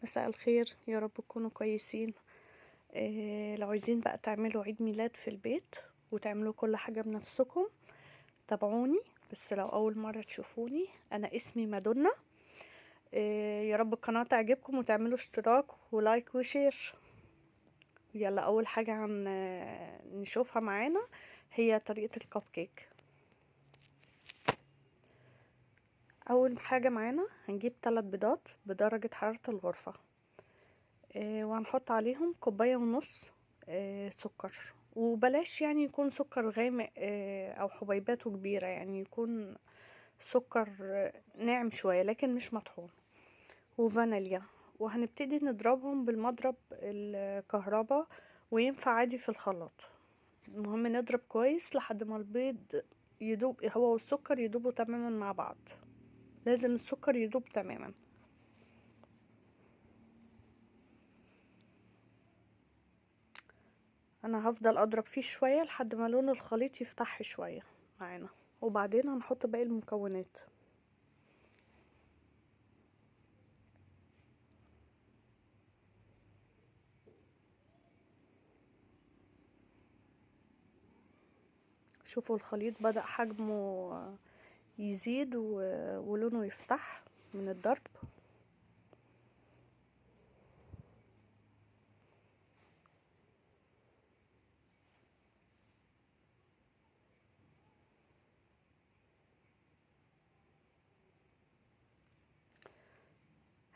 مساء الخير، يا رب تكونوا كويسين. لو عايزين بقى تعملوا عيد ميلاد في البيت وتعملوا كل حاجة بنفسكم، تابعوني. بس لو أول مرة تشوفوني، أنا اسمي مادونا. يا رب القناة تعجبكم وتعملوا اشتراك ولايك وشير. يلا، أول حاجة نشوفها معانا هي طريقة الكب كيك. أول حاجة معانا هنجيب 3 بيضات بدرجة حرارة الغرفة، وهنحط عليهم 1.5 كوب سكر. وبلاش يعني يكون سكر غامق او حبيباته كبيرة، يعني يكون سكر ناعم شوية لكن مش مطحون، وفانيليا. وهنبتدي نضربهم بالمضرب الكهرباء، وينفع عادي في الخلاط. المهم نضرب كويس لحد ما البيض يدوب، هو والسكر يدوبوا تماما مع بعض. لازم السكر يدوب تماما. انا هفضل اضرب فيه شوية لحد ما لون الخليط يفتح شوية معانا، وبعدين هنحط باقي المكونات. شوفوا الخليط بدأ حجمه يزيد ولونه يفتح من الضرب.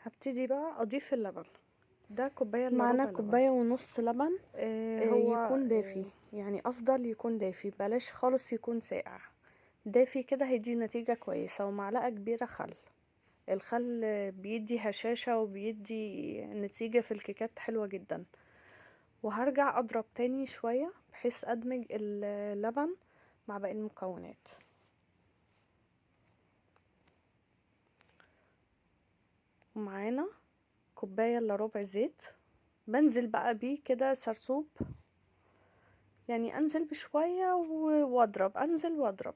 هبتدي بقى اضيف اللبن. ده كوباية الا معانا ربع لبن، 1.5 كوب لبن. هو يكون دافي، يعني افضل يكون دافي، بلاش خالص يكون ساقع. دافي كده هيدي نتيجة كويسة. ومعلقة كبيرة خل. الخل بيدي هشاشة وبيدي نتيجة في الكيكات حلوة جدا. وهرجع اضرب تاني شوية بحيث ادمج اللبن مع باقي المكونات. ومعانا 1.25 كوب زيت. بنزل بقى بيه كده سرسوب، يعني انزل بشوية واضرب، انزل واضرب.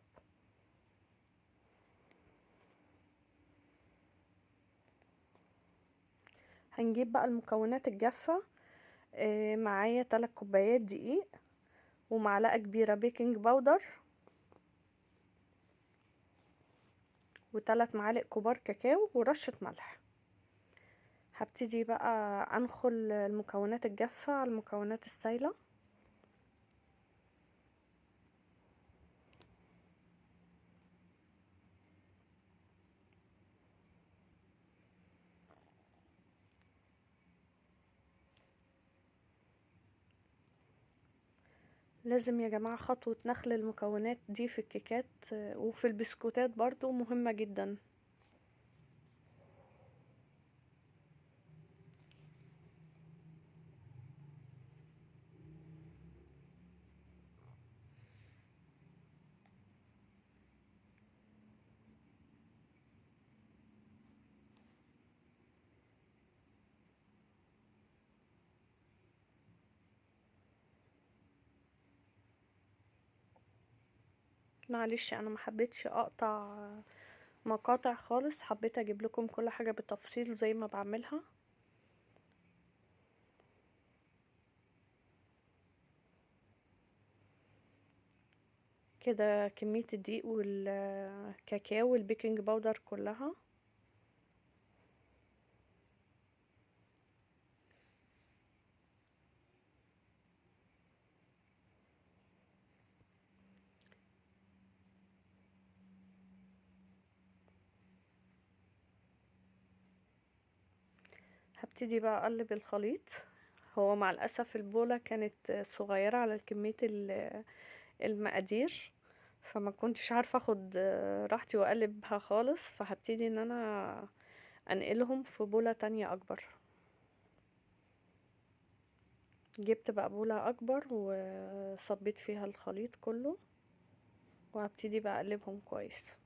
هنجيب بقى المكونات الجافة. معايا 3 كوبايات دقيق، ومعلقة كبيرة بيكنج باودر، و3 معالق كبار كاكاو، ورشة ملح. هبتدي بقى انخل المكونات الجافة على المكونات السايلة. لازم يا جماعة خطوة نخل المكونات دي في الكيكات وفي البسكوتات برضو مهمة جدا. معلش انا ما حبيتش اقطع مقاطع خالص، حبيت اجيب لكم كل حاجة بالتفصيل زي ما بعملها. كده كمية الدقيق والكاكاو والبيكنج باودر كلها. هبتدي بقى اقلب الخليط. هو مع الاسف البولة كانت صغيرة على كمية المقادير، فما كنتش عارفة اخد راحتي واقلبها خالص، فهبتدي ان انا انقلهم في بولة تانية اكبر. جبت بقى بولة اكبر وصبيت فيها الخليط كله، وهبتدي بقى اقلبهم كويس.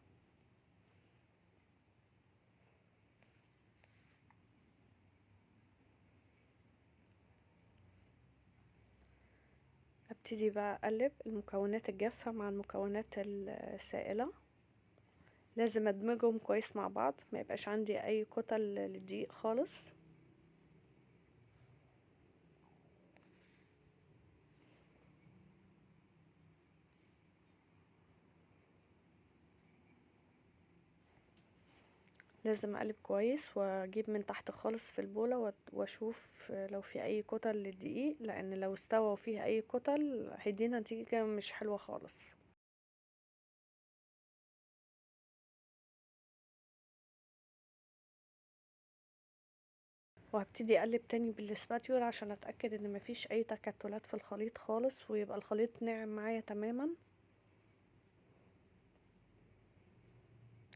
ابتدي بقى اقلب المكونات الجافة مع المكونات السائلة. لازم ادمجهم كويس مع بعض، ما يبقاش عندي اي كتل للدقيق خالص. لازم اقلب كويس واجيب من تحت خالص في البولة واشوف لو في اي كتل للدقيق، لان لو استوى وفيه اي كتل هيدينا نتيجة مش حلوة خالص. وهبتدي اقلب تاني بالسباتيولا عشان اتاكد ان مفيش اي تكتلات في الخليط خالص، ويبقى الخليط ناعم معايا تماما.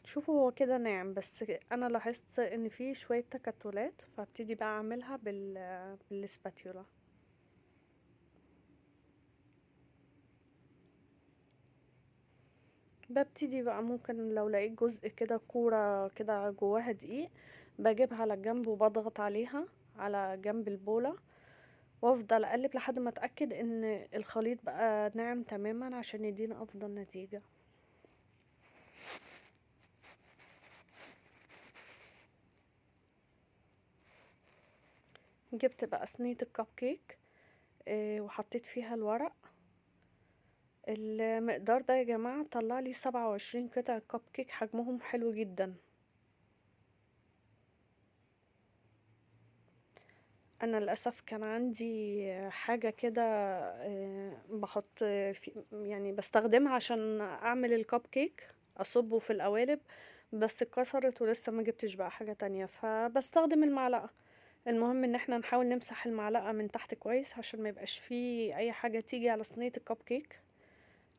شوفوا هو كده ناعم، بس انا لاحظت ان فيه شوية تكتلات، فابتدي بقى اعملها بالسباتيولا. ببتدي بقى ممكن لو لقيت جزء كده كورة كده جواها دقيق، بجيبها على الجنب وبضغط عليها على جنب البولة، وافضل اقلب لحد ما اتأكد ان الخليط بقى ناعم تماما عشان يدينا افضل نتيجة. جبت بقى صينية الكب كيك، وحطيت فيها الورق. المقدار ده يا جماعة طلع لي 27 قطعة كب كيك، حجمهم حلو جدا. انا للاسف كان عندي حاجة كده بحط في، يعني بستخدمها عشان اعمل الكب كيك، اصبه في القوالب، بس اتكسرت ولسه ما جبتش بقى حاجة تانية، فبستخدم المعلقة. المهم ان احنا نحاول نمسح المعلقة من تحت كويس عشان ما يبقاش فيه اي حاجة تيجي على صينية الكب كيك،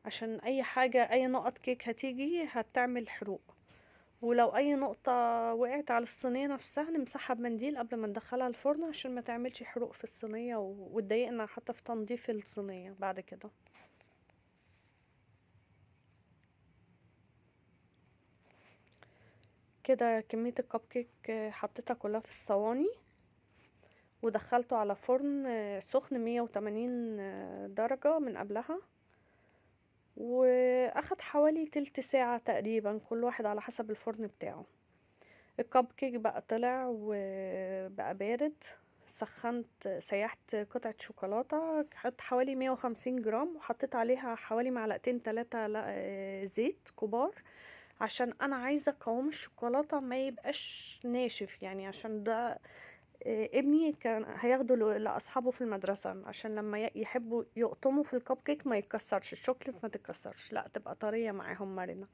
عشان اي حاجة اي نقط كيك هتيجي هتعمل حروق. ولو اي نقطة وقعت على الصينية نفسها نمسحها بمنديل قبل ما ندخلها الفرن عشان ما تعملش حروق في الصينية وتضايقنا حتى في تنظيف الصينية بعد كده. كده كمية الكب كيك حطيتها كلها في الصواني، ودخلته على فرن سخن 180 درجة من قبلها، واخد حوالي تلت ساعة تقريبا، كل واحد على حسب الفرن بتاعه. الكب كيك بقى طلع وبقى بارد. سيحت قطعة شوكولاتة، حط حوالي 150 جرام، وحطيت عليها حوالي معلقتين 3 زيت كبار، عشان انا عايزة قوام الشوكولاتة ما يبقاش ناشف، يعني عشان ده ابني كان هياخده لاصحابه في المدرسة، عشان لما يحبوا يقطموا في الكب كيك ما يتكسرش الشوكليت، ما تتكسرش، لا تبقى طرية معاهم مرنة.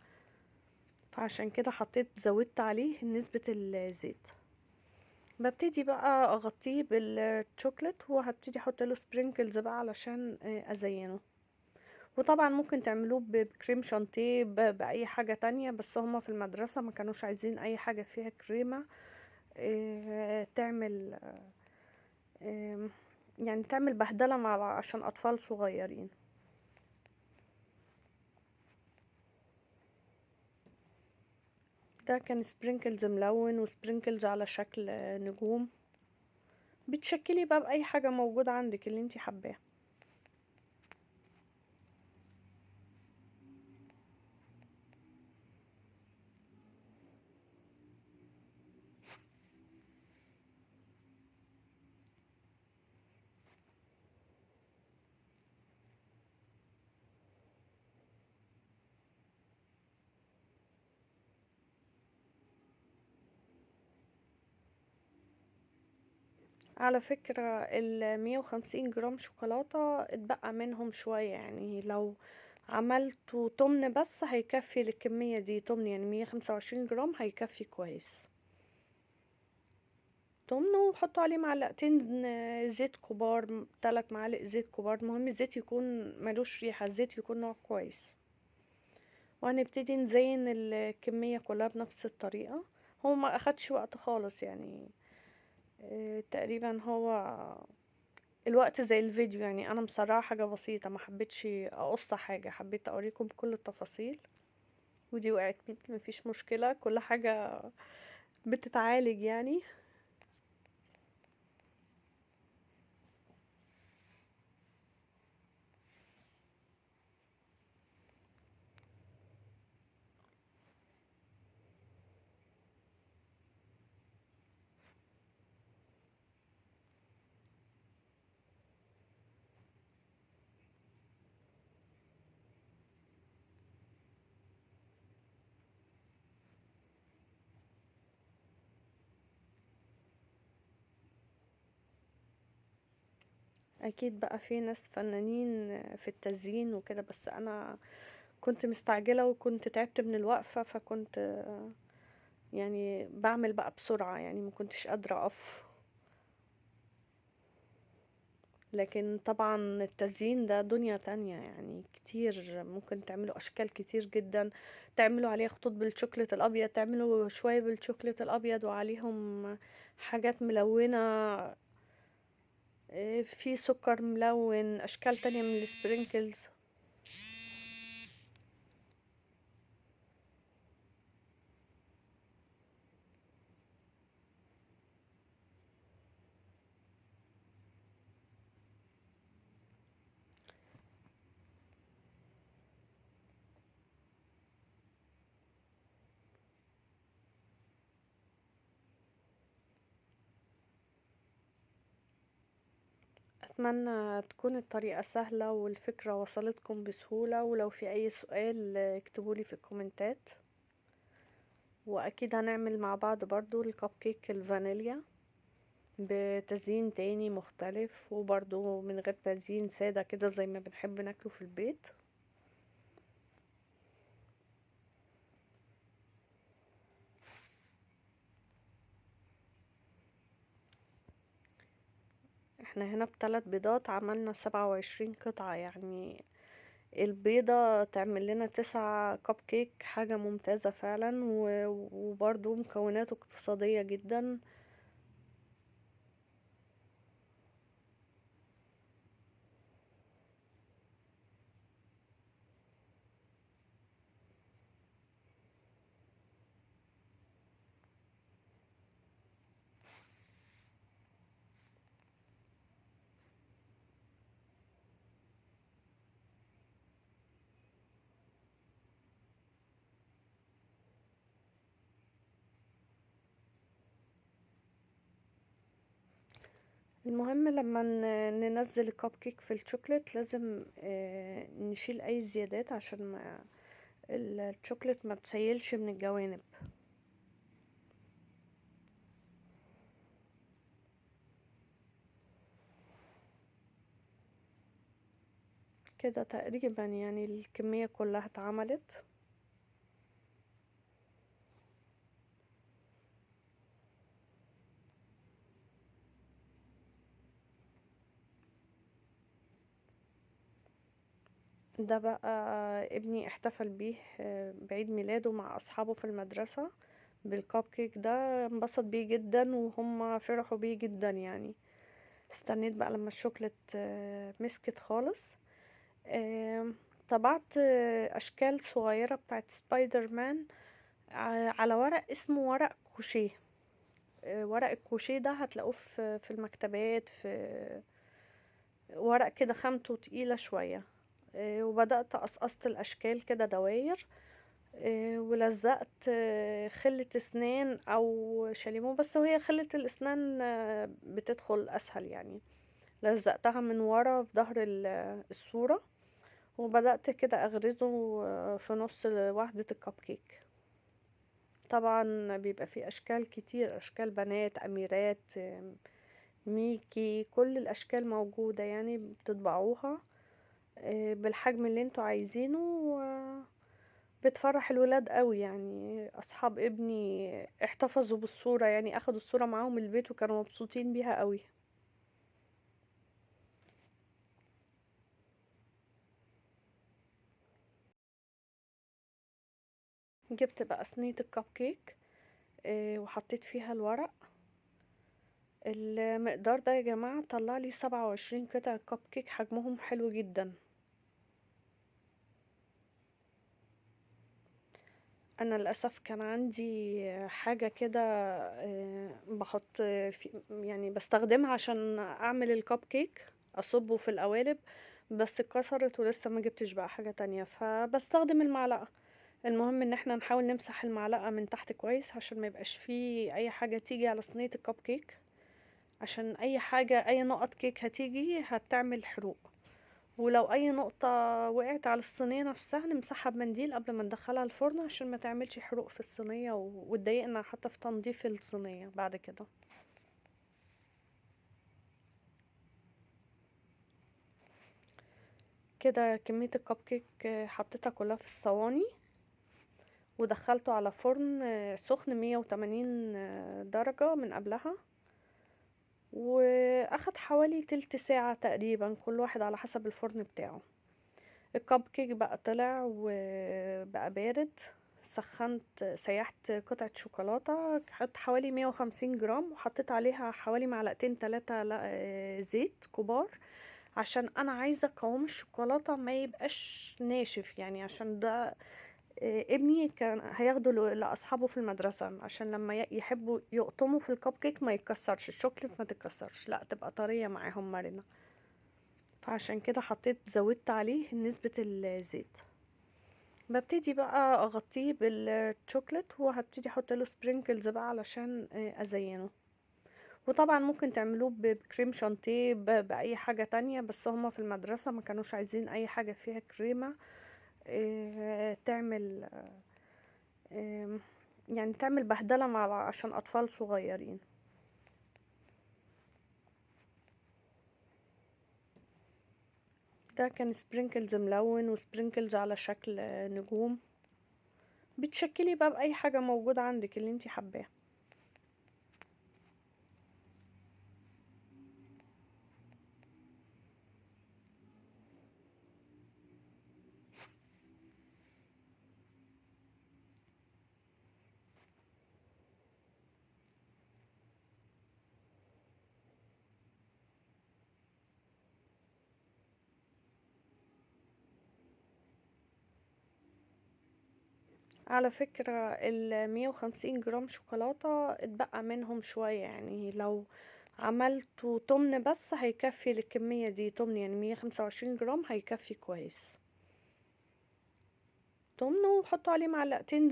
فعشان كده زودت عليه نسبة الزيت. ببتدي بقى اغطيه بالشوكليت، وهبتدي احط له سبرينكلز بقى علشان ازينه. وطبعا ممكن تعملوه بكريم شانتيه باي حاجة تانية، بس هما في المدرسة ما كانوش عايزين اي حاجة فيها كريمة تعمل يعني تعمل بهدلة عشان اطفال صغيرين. ده كان سبرينكلز ملون وسبرينكلز على شكل نجوم. بتشكلي بقى بأي حاجة موجودة عندك اللي انتي حباه. على فكرة 150 جرام شوكولاتة اتبقى منهم شوية، يعني لو عملته تمن بس هيكفي للكمية دي، تمن يعني 125 جرام هيكفي كويس. تمن وحطوا عليه معلقتين زيت كبار، 3 معالق زيت كبار، المهم الزيت يكون ملوش ريحة، الزيت يكون نوع كويس. وهنبتدي نزين الكمية كلها بنفس الطريقة. هو ما اخدش وقت خالص يعني، تقريبا هو الوقت زي الفيديو، يعني انا مسرعه حاجه بسيطه، ما حبيتش اقص حاجه، حبيت اوريكم كل التفاصيل. ودي وقعت مفيش مشكله، كل حاجه بتتعالج يعني. اكيد بقى في ناس فنانين في التزيين وكده، بس انا كنت مستعجلة وكنت تعبت من الوقفة، فكنت يعني بعمل بقى بسرعة، يعني ما كنتش قادرة اقف. لكن طبعا التزيين ده دنيا تانية، يعني كتير ممكن تعملوا اشكال كتير جدا. تعملوا عليها خطوط بالشوكولات الابيض، تعملوا شوية بالشوكولات الابيض وعليهم حاجات ملونة، في سكر ملون، اشكال تانية من السبرينكلز. اتمنى تكون الطريقة سهلة والفكرة وصلتكم بسهولة، ولو في اي سؤال اكتبولي في الكومنتات. واكيد هنعمل مع بعض برضو الكب كيك الفانيليا بتزيين تاني مختلف، وبرضو من غير تزيين سادة كده زي ما بنحب ناكله في البيت. احنا هنا ب3 بيضات عملنا 27 قطعة، يعني البيضة تعمل لنا 9 كب كيك، حاجة ممتازة فعلا، وبرضو مكوناته اقتصادية جدا. المهم لما ننزل الكب كيك في الشوكليت لازم نشيل اي زيادات عشان ما الشوكليت ما تسيلش من الجوانب. كده تقريبا يعني الكمية كلها اتعملت. ده بقى ابني احتفل بيه بعيد ميلاده مع اصحابه في المدرسة بالكب كيك ده، انبسط بيه جدا وهم فرحوا بيه جدا يعني. استنيت بقى لما الشوكليت مسكت خالص. آم، طبعت اشكال صغيرة بتاعت سبايدر مان على ورق اسمه ورق كوشيه. ورق الكوشيه ده هتلاقوه في المكتبات، في ورق كده خامته تقيلة شوية. وبدأت قصقصت الأشكال كده دواير، ولزقت خلة اسنان او شاليمو، بس وهي خلة الاسنان بتدخل اسهل يعني. لزقتها من ورا في ظهر الصورة، وبدأت كده اغرزه في نص وحدة الكب كيك. طبعا بيبقى فيه اشكال كتير، اشكال بنات، اميرات، ميكي، كل الاشكال موجودة يعني، بتطبعوها بالحجم اللي انتوا عايزينه، بتفرح الولاد قوي يعني. اصحاب ابني احتفظوا بالصورة، يعني اخدوا الصورة معاهم البيت وكانوا مبسوطين بيها قوي. جبت بقى صينية الكب كيك وحطيت فيها الورق. المقدار ده يا جماعة طلع لي 27 قطعة كب كيك، حجمهم حلو جدا. انا للاسف كان عندي حاجة كده بحط في، يعني بستخدمها عشان اعمل الكب كيك، اصبه في القوالب، بس اتكسرت ولسه ما جبتش بقى حاجة تانية، فبستخدم المعلقة. المهم ان احنا نحاول نمسح المعلقة من تحت كويس عشان ما يبقاش فيه اي حاجة تيجي على صينية الكب كيك، عشان اي حاجة، اي نقط كيك هتيجي هتعمل حروق. ولو اي نقطة وقعت على الصينية نفسها نمسحها بمنديل قبل ما ندخلها الفرن عشان ما تعملش حروق في الصينية وتضايقنا حتى في تنظيف الصينية بعد كده. كده كمية الكب كيك حطيتها كلها في الصواني، ودخلته على فرن سخن 180 درجة من قبلها، واخد حوالي تلت ساعة تقريبا، كل واحد على حسب الفرن بتاعه. الكب كيك بقى طلع وبقى بارد. سيحت قطعة شوكولاتة، حط حوالي 150 جرام، وحطيت عليها حوالي معلقتين 3 زيت كبار، عشان انا عايزة قوام الشوكولاتة ما يبقاش ناشف، يعني عشان ده ابني كان هياخده لاصحابه في المدرسة، عشان لما يحبوا يقطموا في الكب كيك ما يتكسرش الشوكليت، ما تتكسرش، لا تبقى طرية معاهم مرنة. فعشان كده زودت عليه نسبة الزيت. ببتدي بقى اغطيه بالشوكليت، وهبتدي احط له سبرينكلز بقى علشان ازينه. وطبعا ممكن تعملوه بكريم شانتيه، باي حاجة تانية، بس هما في المدرسة ما كانوش عايزين اي حاجة فيها كريمة تعمل يعني تعمل بهدلة عشان اطفال صغيرين. ده كان سبرينكلز ملون، وسبرينكلز على شكل نجوم. بتشكلي بقى بأي حاجة موجودة عندك اللي انتي حباه. على فكرة 150 جرام شوكولاتة اتبقى منهم شوية، يعني لو عملتوا تمن بس هيكفي للكمية دي. تمن يعني 125 جرام هيكفي كويس. تمن، وحطوا عليه معلقتين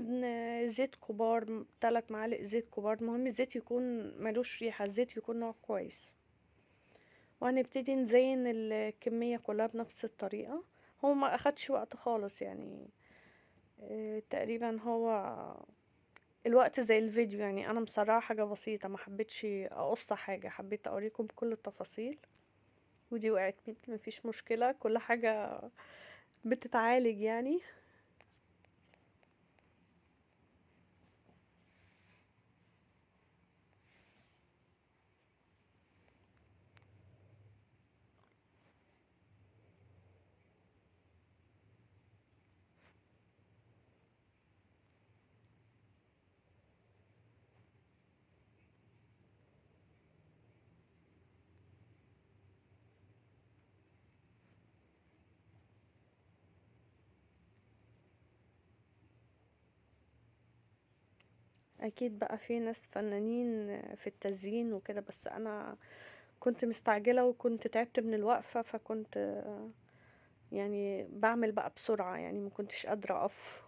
زيت كبار، 3 معالق زيت كبار. المهم الزيت يكون ملوش ريحة، الزيت يكون نوع كويس. وهنبتدي نزين الكمية كلها بنفس الطريقة. هو ما اخدش وقت خالص، يعني تقريبا هو الوقت زي الفيديو، يعني انا مسرعه حاجه بسيطه، ما حبيتش اقص حاجه، حبيت اوريكم كل التفاصيل. ودي وقعت مفيش مشكله، كل حاجه بتتعالج يعني. اكيد بقى في ناس فنانين في التزيين وكده، بس انا كنت مستعجله وكنت تعبت من الوقفه، فكنت يعني بعمل بقى بسرعه، يعني ما كنتش قادره اقف.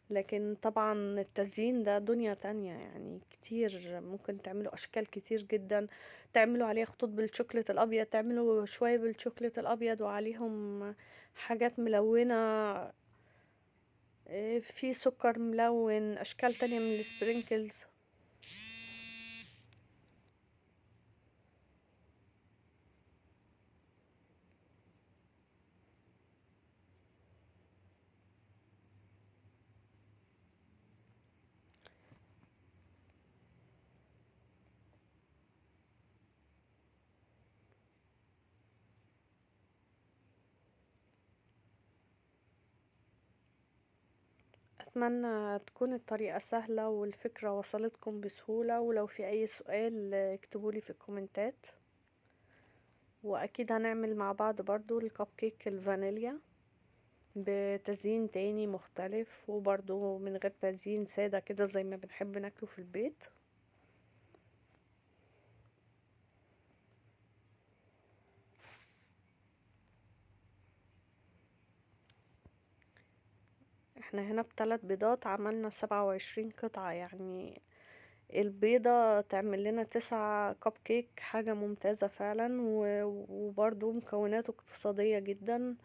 لكن طبعا التزيين ده دنيا تانية، يعني كتير ممكن تعملوا اشكال كتير جدا. تعملوا عليها خطوط بالشوكولات الابيض، تعملوا شوية بالشوكولات الابيض وعليهم حاجات ملونة، في سكر ملون، اشكال تانية من السبرينكلز. اتمنى تكون الطريقة سهلة والفكرة وصلتكم بسهولة، ولو في اي سؤال اكتبولي في الكومنتات. واكيد هنعمل مع بعض برضو الكب كيك الفانيليا بتزيين تاني مختلف، وبرضو من غير تزيين سادة كده زي ما بنحب ناكله في البيت. احنا هنا ب3 بيضات عملنا 27 قطعة، يعني البيضة تعمل لنا 9 كب كيك، حاجة ممتازة فعلا، وبرضو مكوناته اقتصادية جدا.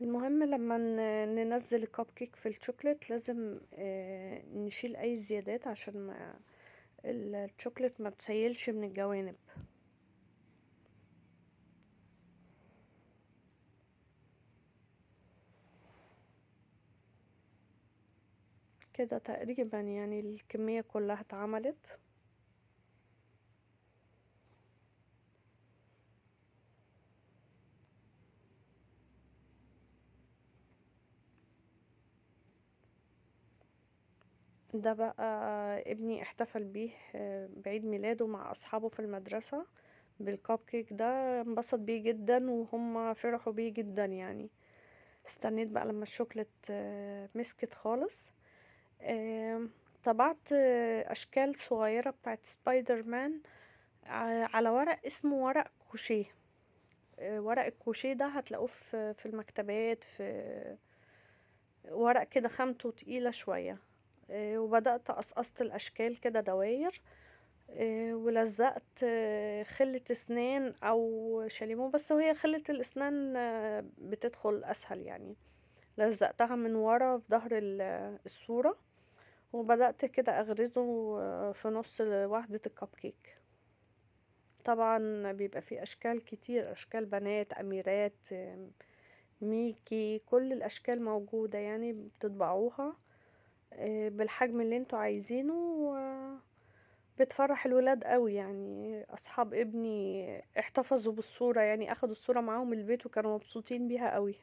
المهم لما ننزل الكب كيك في الشوكليت لازم نشيل اي زيادات عشان ما الشوكليت ما تسيلش من الجوانب. كده تقريبا يعني الكمية كلها اتعملت. ده بقى ابني احتفل بيه بعيد ميلاده مع اصحابه في المدرسة بالكب كيك ده، انبسط بيه جدا وهم فرحوا بيه جدا يعني. استنيت بقى لما الشوكليت مسكت خالص. آم، طبعت اشكال صغيرة بتاعت سبايدر مان على ورق اسمه ورق كوشيه. ورق الكوشيه ده هتلاقوه في المكتبات، في ورق كده خامته تقيلة شوية. وبدأت قصقصت الأشكال كده دواير. ولزقت خلة اسنان او شاليمو، بس وهي خلة الاسنان بتدخل اسهل يعني. لزقتها من ورا في ظهر الصورة، وبدأت كده اغرزه في نص وحدة الكب كيك. طبعا بيبقى فيه اشكال كتير، اشكال بنات، اميرات، ميكي، كل الاشكال موجودة يعني بتطبعوها بالحجم اللي انتوا عايزينه. بتفرح الولاد قوي يعني. اصحاب ابني احتفظوا بالصورة، يعني اخدوا الصورة معاهم البيت وكانوا مبسوطين بيها قوي.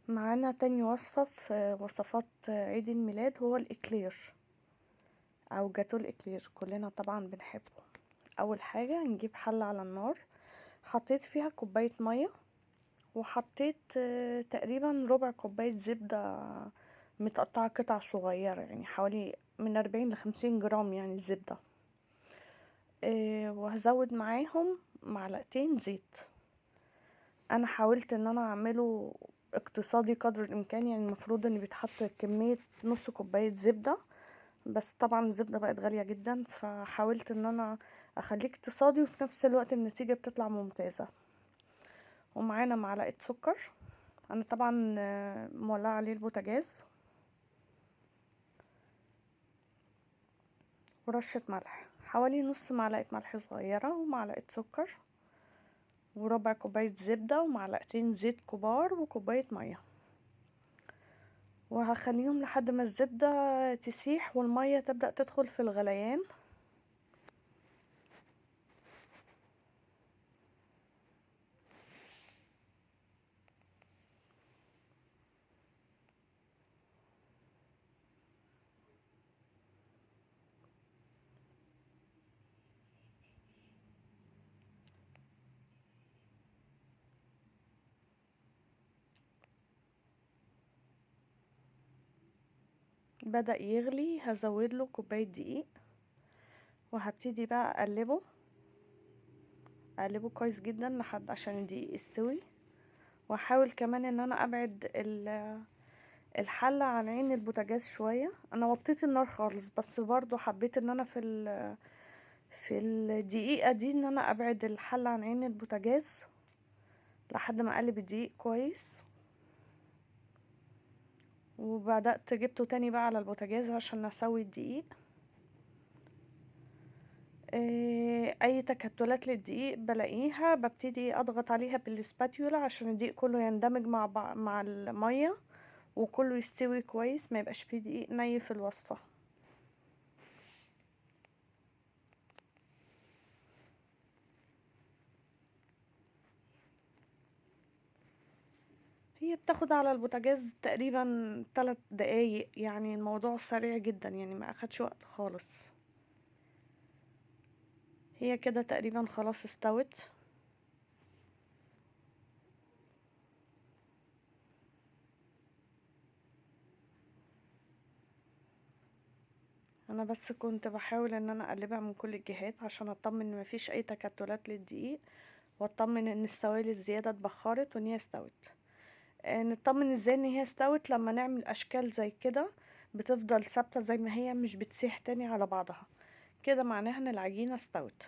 معانا تاني وصفة في وصفات عيد الميلاد، هو الاكلير او جاتو الاكلير، كلنا طبعا بنحبه. اول حاجة نجيب حلة على النار، حطيت فيها كوباية مية، وحطيت تقريبا ربع كوباية زبدة متقطعة قطع صغيرة، يعني حوالي من 40 ل50 جرام يعني الزبدة. وهزود معاهم معلقتين زيت. انا حاولت ان انا اعمله اقتصادي قدر الامكان، يعني المفروض ان بيتحط كمية نص كوباية زبدة، بس طبعا الزبدة بقت غالية جدا، فحاولت ان انا اخليه اقتصادي وفي نفس الوقت النتيجة بتطلع ممتازة. ومعانا معلقة سكر. انا طبعا مولعة عليه البوتاجاز، ورشة ملح، حوالي نص معلقة ملح صغيرة، ومعلقة سكر، وربع كوباية زبدة، ومعلقتين زيت كبار، وكوباية مية. وهخليهم لحد ما الزبدة تسيح والمية تبدأ تدخل في الغليان. بدأ يغلي، هزود له كوباية دقيق، وهبتدي بقى اقلبه كويس جدا لحد عشان الدقيق يستوي. واحاول كمان ان انا ابعد الحلة عن عين البوتاجاز شوية. انا وطيت النار خالص، بس برضو حبيت ان انا في الدقيقة دي ان انا ابعد الحلة عن عين البوتاجاز لحد ما اقلب الدقيق كويس. وبدأت جبته تاني بقى على البوتاجاز عشان اسوي الدقيق. اي تكتلات للدقيق بلاقيها ببتدي اضغط عليها بالسباتيولا عشان الدقيق كله يندمج مع المية، وكله يستوي كويس، ما يبقاش فيه دقيق ني في الوصفة. هي بتاخد على البوتاجاز تقريبا 3 دقايق، يعني الموضوع سريع جدا يعني ما اخدش وقت خالص. هي كده تقريبا خلاص استوت. انا بس كنت بحاول ان انا اقلبها من كل الجهات عشان اطمن ان مفيش اي تكتلات للدقيق، واطمن ان السوائل الزيادة اتبخرت وان هي استوت. نطمن ازاي ان هي استوت؟ لما نعمل اشكال زي كده بتفضل ثابتة زي ما هي، مش بتسيح تاني على بعضها. كده معناها ان العجينة استوت.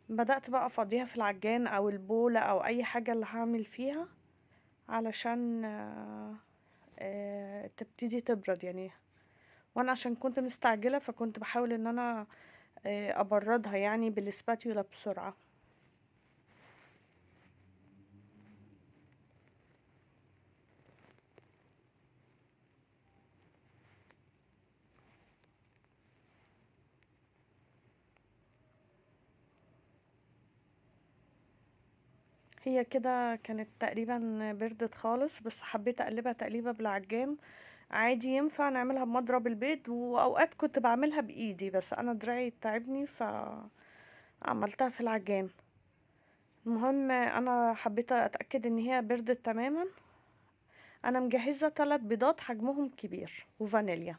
بدأت بقى افضيها في العجان او البولة او اي حاجة اللي هعمل فيها علشان تبتدي تبرد يعني. وانا عشان كنت مستعجلة فكنت بحاول ان انا ابردها يعني بالسباتيولا بسرعة. هي كده كانت تقريبا بردت خالص، بس حبيت اقلبها تقليبة بالعجان عادي. ينفع نعملها بمضرب البيض، واوقات كنت بعملها بايدي بس انا دراعي تعبني فعملتها في العجان. المهم انا حبيت اتاكد ان هي بردت تماما. انا مجهزه 3 بيضات حجمهم كبير وفانيليا.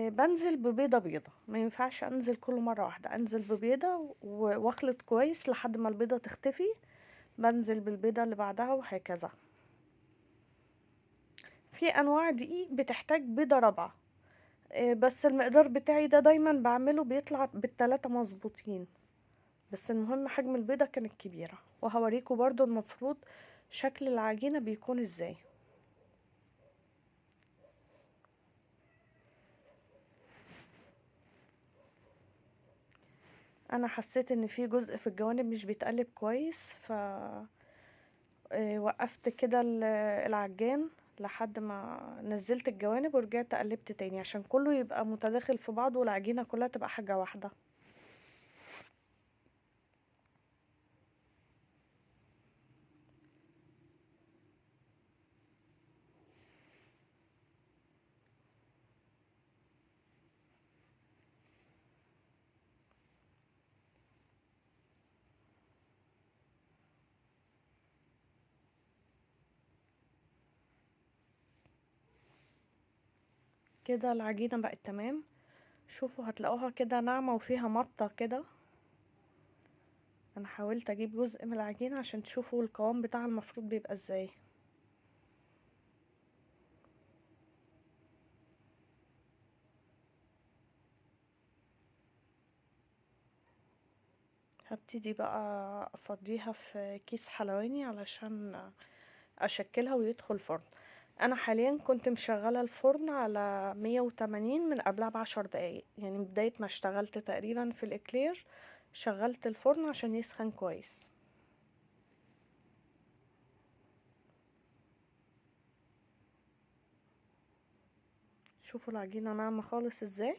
بنزل ببيضه بيضه، ما ينفعش انزل كل مره واحده، انزل ببيضه واخلط كويس لحد ما البيضه تختفي، بنزل بالبيضه اللي بعدها وهكذا. في انواع دقيق بتحتاج بيضه رابعه، بس المقدار بتاعي ده دايما بعمله بيطلع بالتلاتة مظبوطين. بس المهم حجم البيضة كانت كبيرة، وهوريكم برضو المفروض شكل العجينة بيكون ازاي. انا حسيت ان في جزء في الجوانب مش بيتقلب كويس، وقفت كده العجان لحد ما نزلت الجوانب ورجعت قلبت تاني عشان كله يبقى متداخل في بعضه والعجينة كلها تبقى حاجة واحدة. كده العجينة بقت تمام. شوفوا هتلاقوها كده ناعمة وفيها مطة كده. انا حاولت اجيب جزء من العجينة عشان تشوفوا القوام بتاعها المفروض بيبقى ازاي. هبتدي بقى افضيها في كيس حلواني علشان اشكلها ويدخل فرن. انا حاليا كنت مشغلة الفرن على 180 من قبلها ب10 دقايق، يعني بداية ما اشتغلت تقريبا في الاكلير شغلت الفرن عشان يسخن كويس. شوفوا العجينة ناعمة خالص ازاي.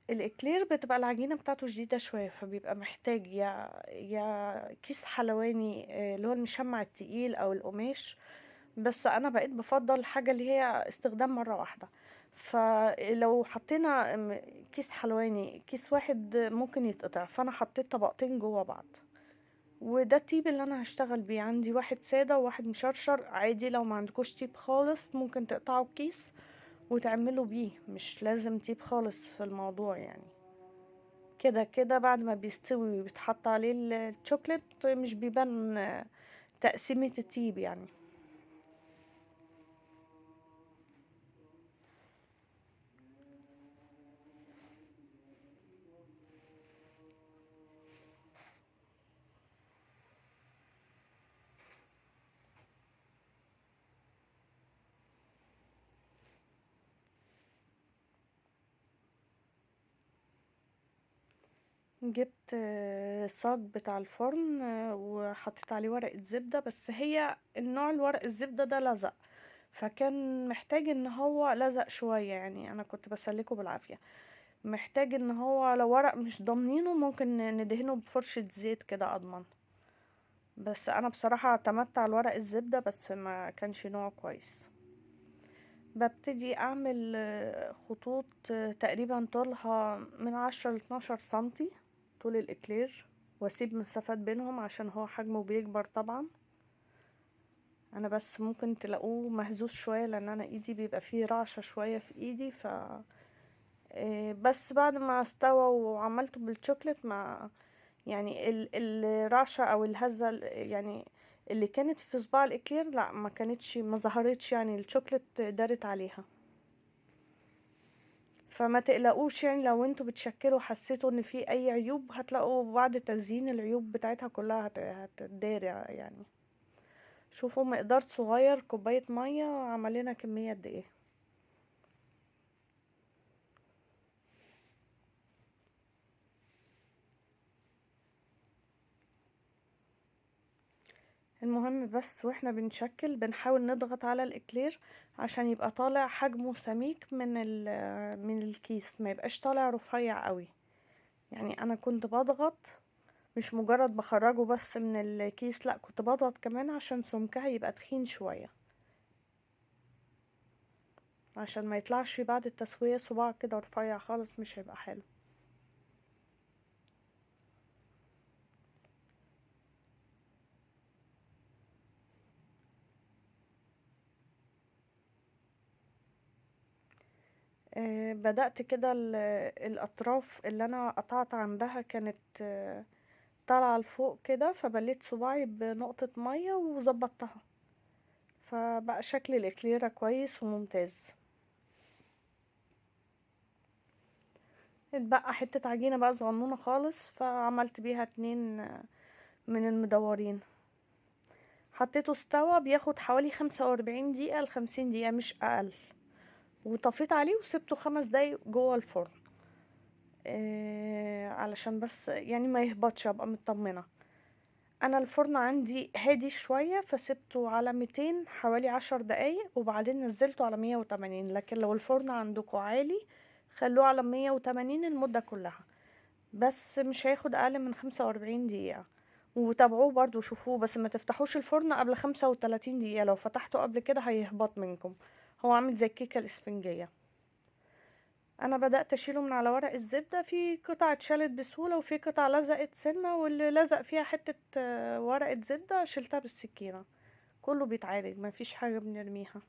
الاكلير بتبقى العجينة بتاعته شديدة شوية، فبيبقى محتاج يا كيس حلواني اللي هو المشمع التقيل او القماش. بس انا بقيت بفضل حاجة اللي هي استخدام مرة واحدة. فلو حطينا كيس حلواني كيس واحد ممكن يتقطع، فانا حطيت طبقتين جوا بعض. وده التيب اللي انا هشتغل بيه، عندي واحد سادة وواحد مشرشر عادي. لو ما عندكوش تيب خالص ممكن تقطعوا كيس وتعملوا بيه، مش لازم تيب خالص في الموضوع يعني. كده كده بعد ما بيستوي وبيتحط عليه الشوكليت مش بيبان تقسيمة التيب يعني. جبت صاج بتاع الفرن وحطيت عليه ورقة زبدة، بس هي النوع الورق الزبدة ده لزق، فكان محتاج ان هو لزق شوية يعني. انا كنت بسلكه بالعافية. محتاج ان هو لو ورق مش ضامنينه ممكن ندهنه بفرشة زيت كده اضمن. بس انا بصراحة اعتمدت على ورق الزبدة بس ما كانش نوع كويس. ببتدي اعمل خطوط تقريبا طولها من 10 ل 12 سنتي طول الاكلير، واسيب مسافات بينهم عشان هو حجمه بيكبر طبعا. انا بس ممكن تلاقوه مهزوز شوية لان انا ايدي بيبقى فيه رعشة شوية في ايدي. بس بعد ما استوى وعملته بالشوكليت مع يعني الرعشة او الهزة يعني اللي كانت في صباع الاكلير لا ما كانتش ما ظهرتش، يعني الشوكليت دارت عليها. فما تقلقوش يعني لو انتوا بتشكلوا حسيتوا ان في اي عيوب، هتلاقوا بعد تزيين العيوب بتاعتها كلها هتداري يعني. شوفوا مقدار صغير، كوباية مية عمل لنا كمية قد ايه. المهم بس واحنا بنشكل بنحاول نضغط على الاكلير عشان يبقى طالع حجمه سميك من الكيس، ما يبقاش طالع رفيع قوي. يعني انا كنت بضغط، مش مجرد بخرجه بس من الكيس، لا كنت بضغط كمان عشان سمكها يبقى تخين شوية، عشان ما يطلعش بعد التسوية صباع كده رفيع خالص، مش هيبقى حلو. بدأت كده الأطراف اللي أنا قطعت عندها كانت طالعة لفوق كده، فبليت صباعي بنقطة مية وظبطتها، فبقى شكل الإكليرة كويس وممتاز. اتبقى حتة عجينة بقى صغنونة خالص، فعملت بيها 2 من المدورين. حطيته استوى، بياخد حوالي 45 دقيقة ل50 دقيقة مش أقل، وطفيت عليه وسبته 5 دقايق جوه الفرن. علشان بس يعني ما يهبطش، ابقى مطمنة. انا الفرن عندي هادي شوية، فسبته على 200 حوالي 10 دقايق، وبعدين نزلته على 180. لكن لو الفرن عندكم عالي خلوه على 180 المدة كلها، بس مش هياخد اقل من 45 دقيقة. وتابعوه برضو، شوفوه، بس ما تفتحوش الفرن قبل 35 دقيقة، لو فتحته قبل كده هيهبط منكم. هو عامل زي الكيكة الاسفنجية. انا بدأت اشيله من على ورق الزبدة، في قطع اتشالت بسهولة وفي قطع لزقت سنة، واللي لزق فيها حتة ورقة زبدة شلتها بالسكينة. كله بيتعالج، ما فيش حاجة بنرميها.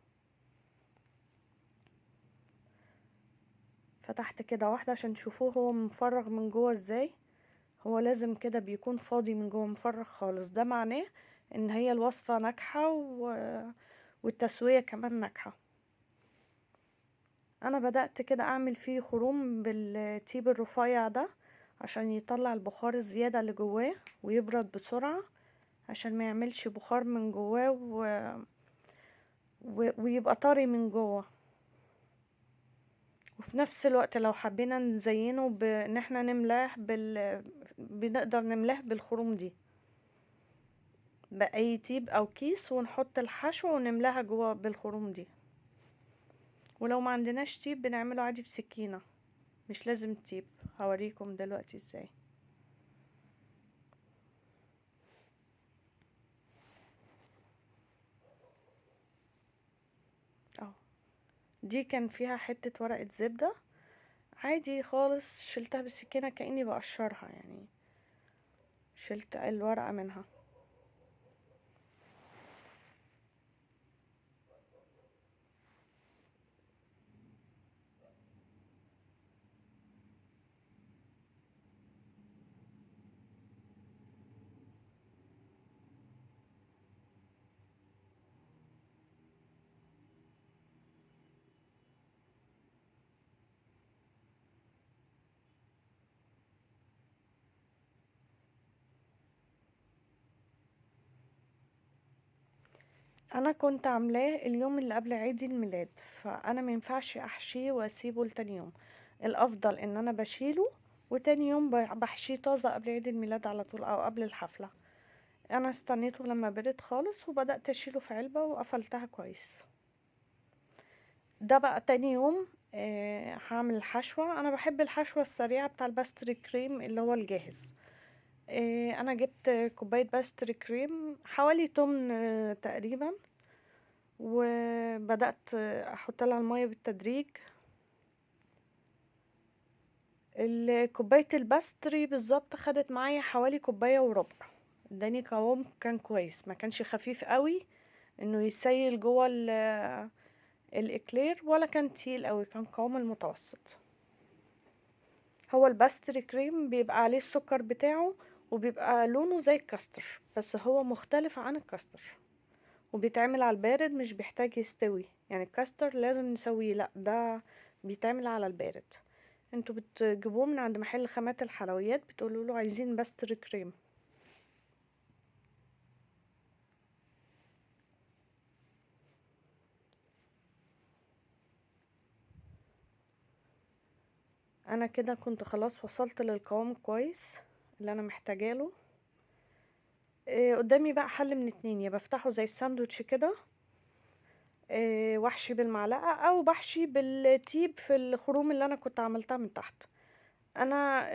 فتحت كده واحدة عشان تشوفوه هو مفرغ من جوه ازاي. هو لازم كده بيكون فاضي من جوه مفرغ خالص، ده معناه ان هي الوصفة ناجحة والتسوية كمان ناجحة. انا بدأت كده اعمل فيه خروم بالطيب الرفيع ده عشان يطلع البخار الزيادة اللي جواه ويبرد بسرعة، عشان ما يعملش بخار من جواه ويبقى طري من جوه. وفي نفس الوقت لو حبينا نزينه بان احنا نملاه بنقدر نملاه بالخروم دي بأي تيب او كيس، ونحط الحشو ونملاها جوه بالخروم دي. ولو ما عندناش تيب بنعمله عادي بسكينة، مش لازم تيب. هوريكم دلوقتي ازاي. اهو، دي كان فيها حتة ورقة زبدة عادي خالص، شلتها بالسكينة كأني بقشرها يعني، شلت الورقة منها. انا كنت عاملاه اليوم اللي قبل عيد الميلاد، فانا مينفعش احشيه واسيبه لتاني يوم. الافضل ان انا بشيله وتاني يوم بحشيه طازة قبل عيد الميلاد على طول او قبل الحفلة. انا استنيته لما برد خالص وبدأت اشيله في علبة وقفلتها كويس. ده بقى تاني يوم. هعمل الحشوة. انا بحب الحشوة السريعة بتاع الباستري كريم اللي هو الجاهز. انا جبت كوباية باستري كريم حوالي تمن تقريبا، وبدأت احط لها المية بالتدريج. كوباية الباستري بالظبط خدت معايا حوالي كوباية وربع. اداني قوام كان كويس، ما كانش خفيف قوي انه يسيل جوه الاكلير، ولا كان تقيل قوي، كان قوام المتوسط. هو الباستري كريم بيبقى عليه السكر بتاعه، وبيبقى لونه زي الكاستر، بس هو مختلف عن الكاستر، وبيتعمل على البارد، مش بيحتاج يستوي. يعني الكاستر لازم نسويه، لا ده بيتعمل على البارد. انتوا بتجيبوه من عند محل خامات الحلويات، بتقولوا له عايزين باستري كريم. انا كده كنت خلاص وصلت للقوام كويس اللي انا محتاجه له. قدامي بقى حل من اتنين، يا بفتحه زي الساندوتش كده واحشي بالمعلقه، او بحشي بالتيب في الخروم اللي انا كنت عملتها من تحت. انا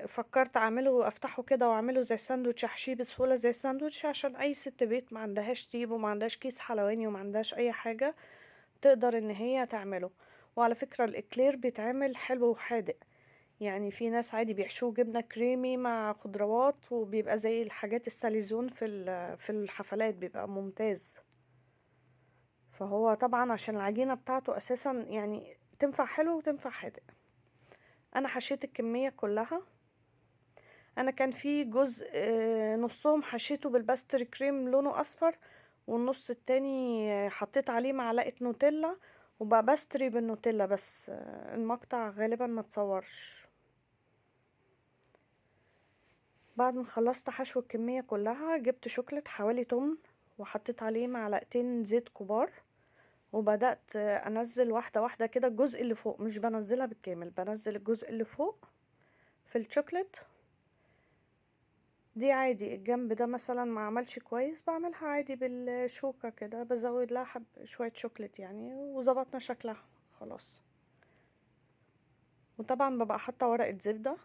فكرت اعمله، افتحه كده واعمله زي الساندوتش، احشيه بسهوله زي الساندوتش، عشان اي ست بيت ما عندهاش تيب وما عندهاش كيس حلواني وما عندهاش اي حاجه تقدر ان هي تعمله. وعلى فكره الاكلير بيتعمل حلو وحادق، يعني في ناس عادي بيحشوه جبنه كريمي مع خضروات، وبيبقى زي الحاجات الساليزون في الحفلات، بيبقى ممتاز. فهو طبعا عشان العجينه بتاعته اساسا يعني تنفع حلو وتنفع حادق. انا حشيت الكميه كلها. انا كان في جزء نصهم حشيته بالباستري كريم لونه اصفر، والنص التاني حطيت عليه معلقة نوتيلا، وبقى باستري بالنوتيلا بس. المقطع غالبا ما تصورش. بعد ما خلصت حشو الكمية كلها، جبت شوكولات حوالي طن، وحطيت عليه معلقتين زيت كبار، وبدأت انزل واحدة واحدة كده الجزء اللي فوق، مش بنزلها بالكامل، بنزل الجزء اللي فوق في الشوكولات دي عادي. الجنب ده مثلا ما عملش كويس، بعملها عادي بالشوكة كده، بزود لها شوية شوكليت يعني، وظبطنا شكلها خلاص. وطبعا ببقى حاطة ورقة زبدة.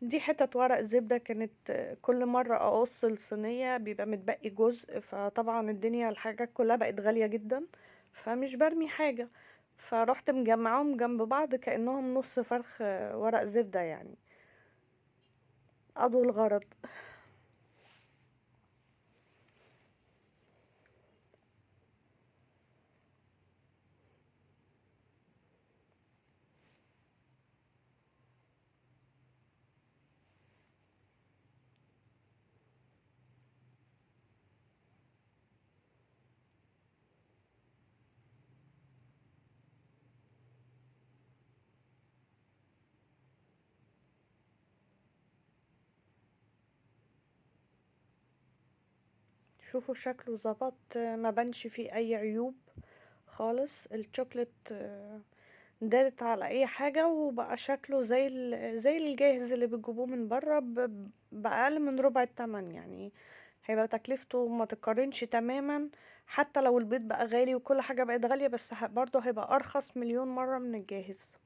دي حتة ورق زبدة كانت كل مرة اقص الصينية بيبقى متبقي جزء، فطبعا الدنيا الحاجات كلها بقت غالية جدا، فمش برمي حاجة، فرحت مجمعهم جنب بعض كأنهم نص فرخ ورق زبدة يعني، قضوا الغرض. شوفوا شكله ظبط، ما بانش فيه اي عيوب خالص. الشوكليت دارت على اي حاجة، وبقى شكله زي الجاهز اللي بتجيبوه من بره بأقل من ربع التمن يعني. هيبقى تكلفته ما تقارنش تماما، حتى لو البيض بقى غالي وكل حاجة بقت غالية، بس برضه هيبقى أرخص مليون مرة من الجاهز،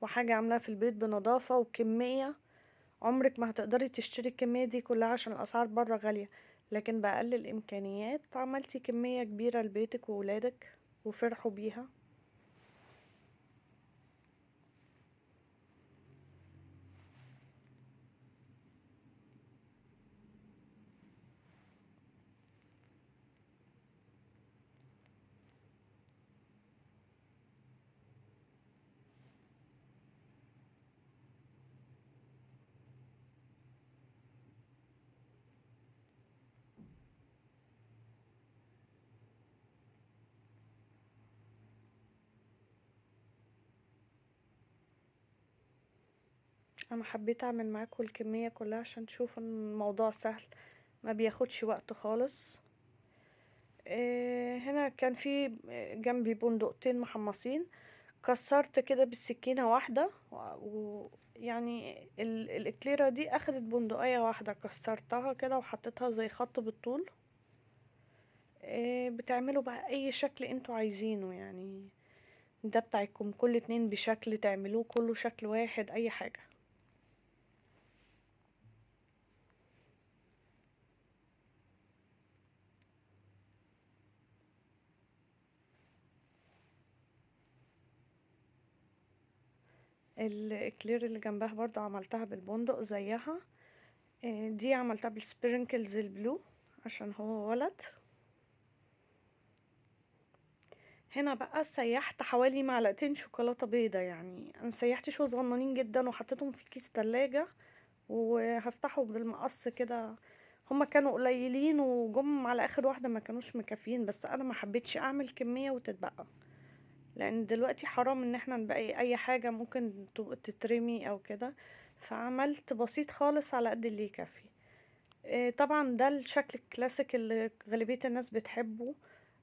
وحاجة عاملاها في البيت بنظافة وكمية. عمرك ما هتقدري تشتري الكمية دي كلها عشان الأسعار بره غالية، لكن بأقل الإمكانيات عملتي كمية كبيرة لبيتك وولادك وفرحوا بيها. انا حبيت اعمل معاكم الكمية كلها عشان تشوفوا ان الموضوع سهل، ما بياخدش وقت خالص. هنا كان في جنبي بندقتين محمصين، كسرت كده بالسكينة واحدة، ويعني الإكليرة دي أخدت بندقية واحدة، كسرتها كده وحطيتها زي خط بالطول. بتعملوا بقى أي شكل انتوا عايزينه يعني، ده بتاعكم، كل اتنين بشكل تعملوه كله شكل واحد، أي حاجة. الإكلير اللي جنبها برضو عملتها بالبندق زيها. دي عملتها بالسبرينكلز البلو عشان هو ولد. هنا بقى سيحت حوالي معلقتين شوكولاتة بيضة، يعني انا سيحت شوية صغننين جدا وحطيتهم في كيس تلاجة، وهفتحه بالمقص كده. هما كانوا قليلين وجم على اخر واحدة ما كانوش مكافيين، بس انا ما حبيتش اعمل كمية وتتبقى، لان دلوقتي حرام ان احنا نبقى اي حاجة ممكن تترمي او كده. فعملت بسيط خالص على قد اللي يكفي. طبعا ده الشكل الكلاسيك اللي غالبية الناس بتحبه،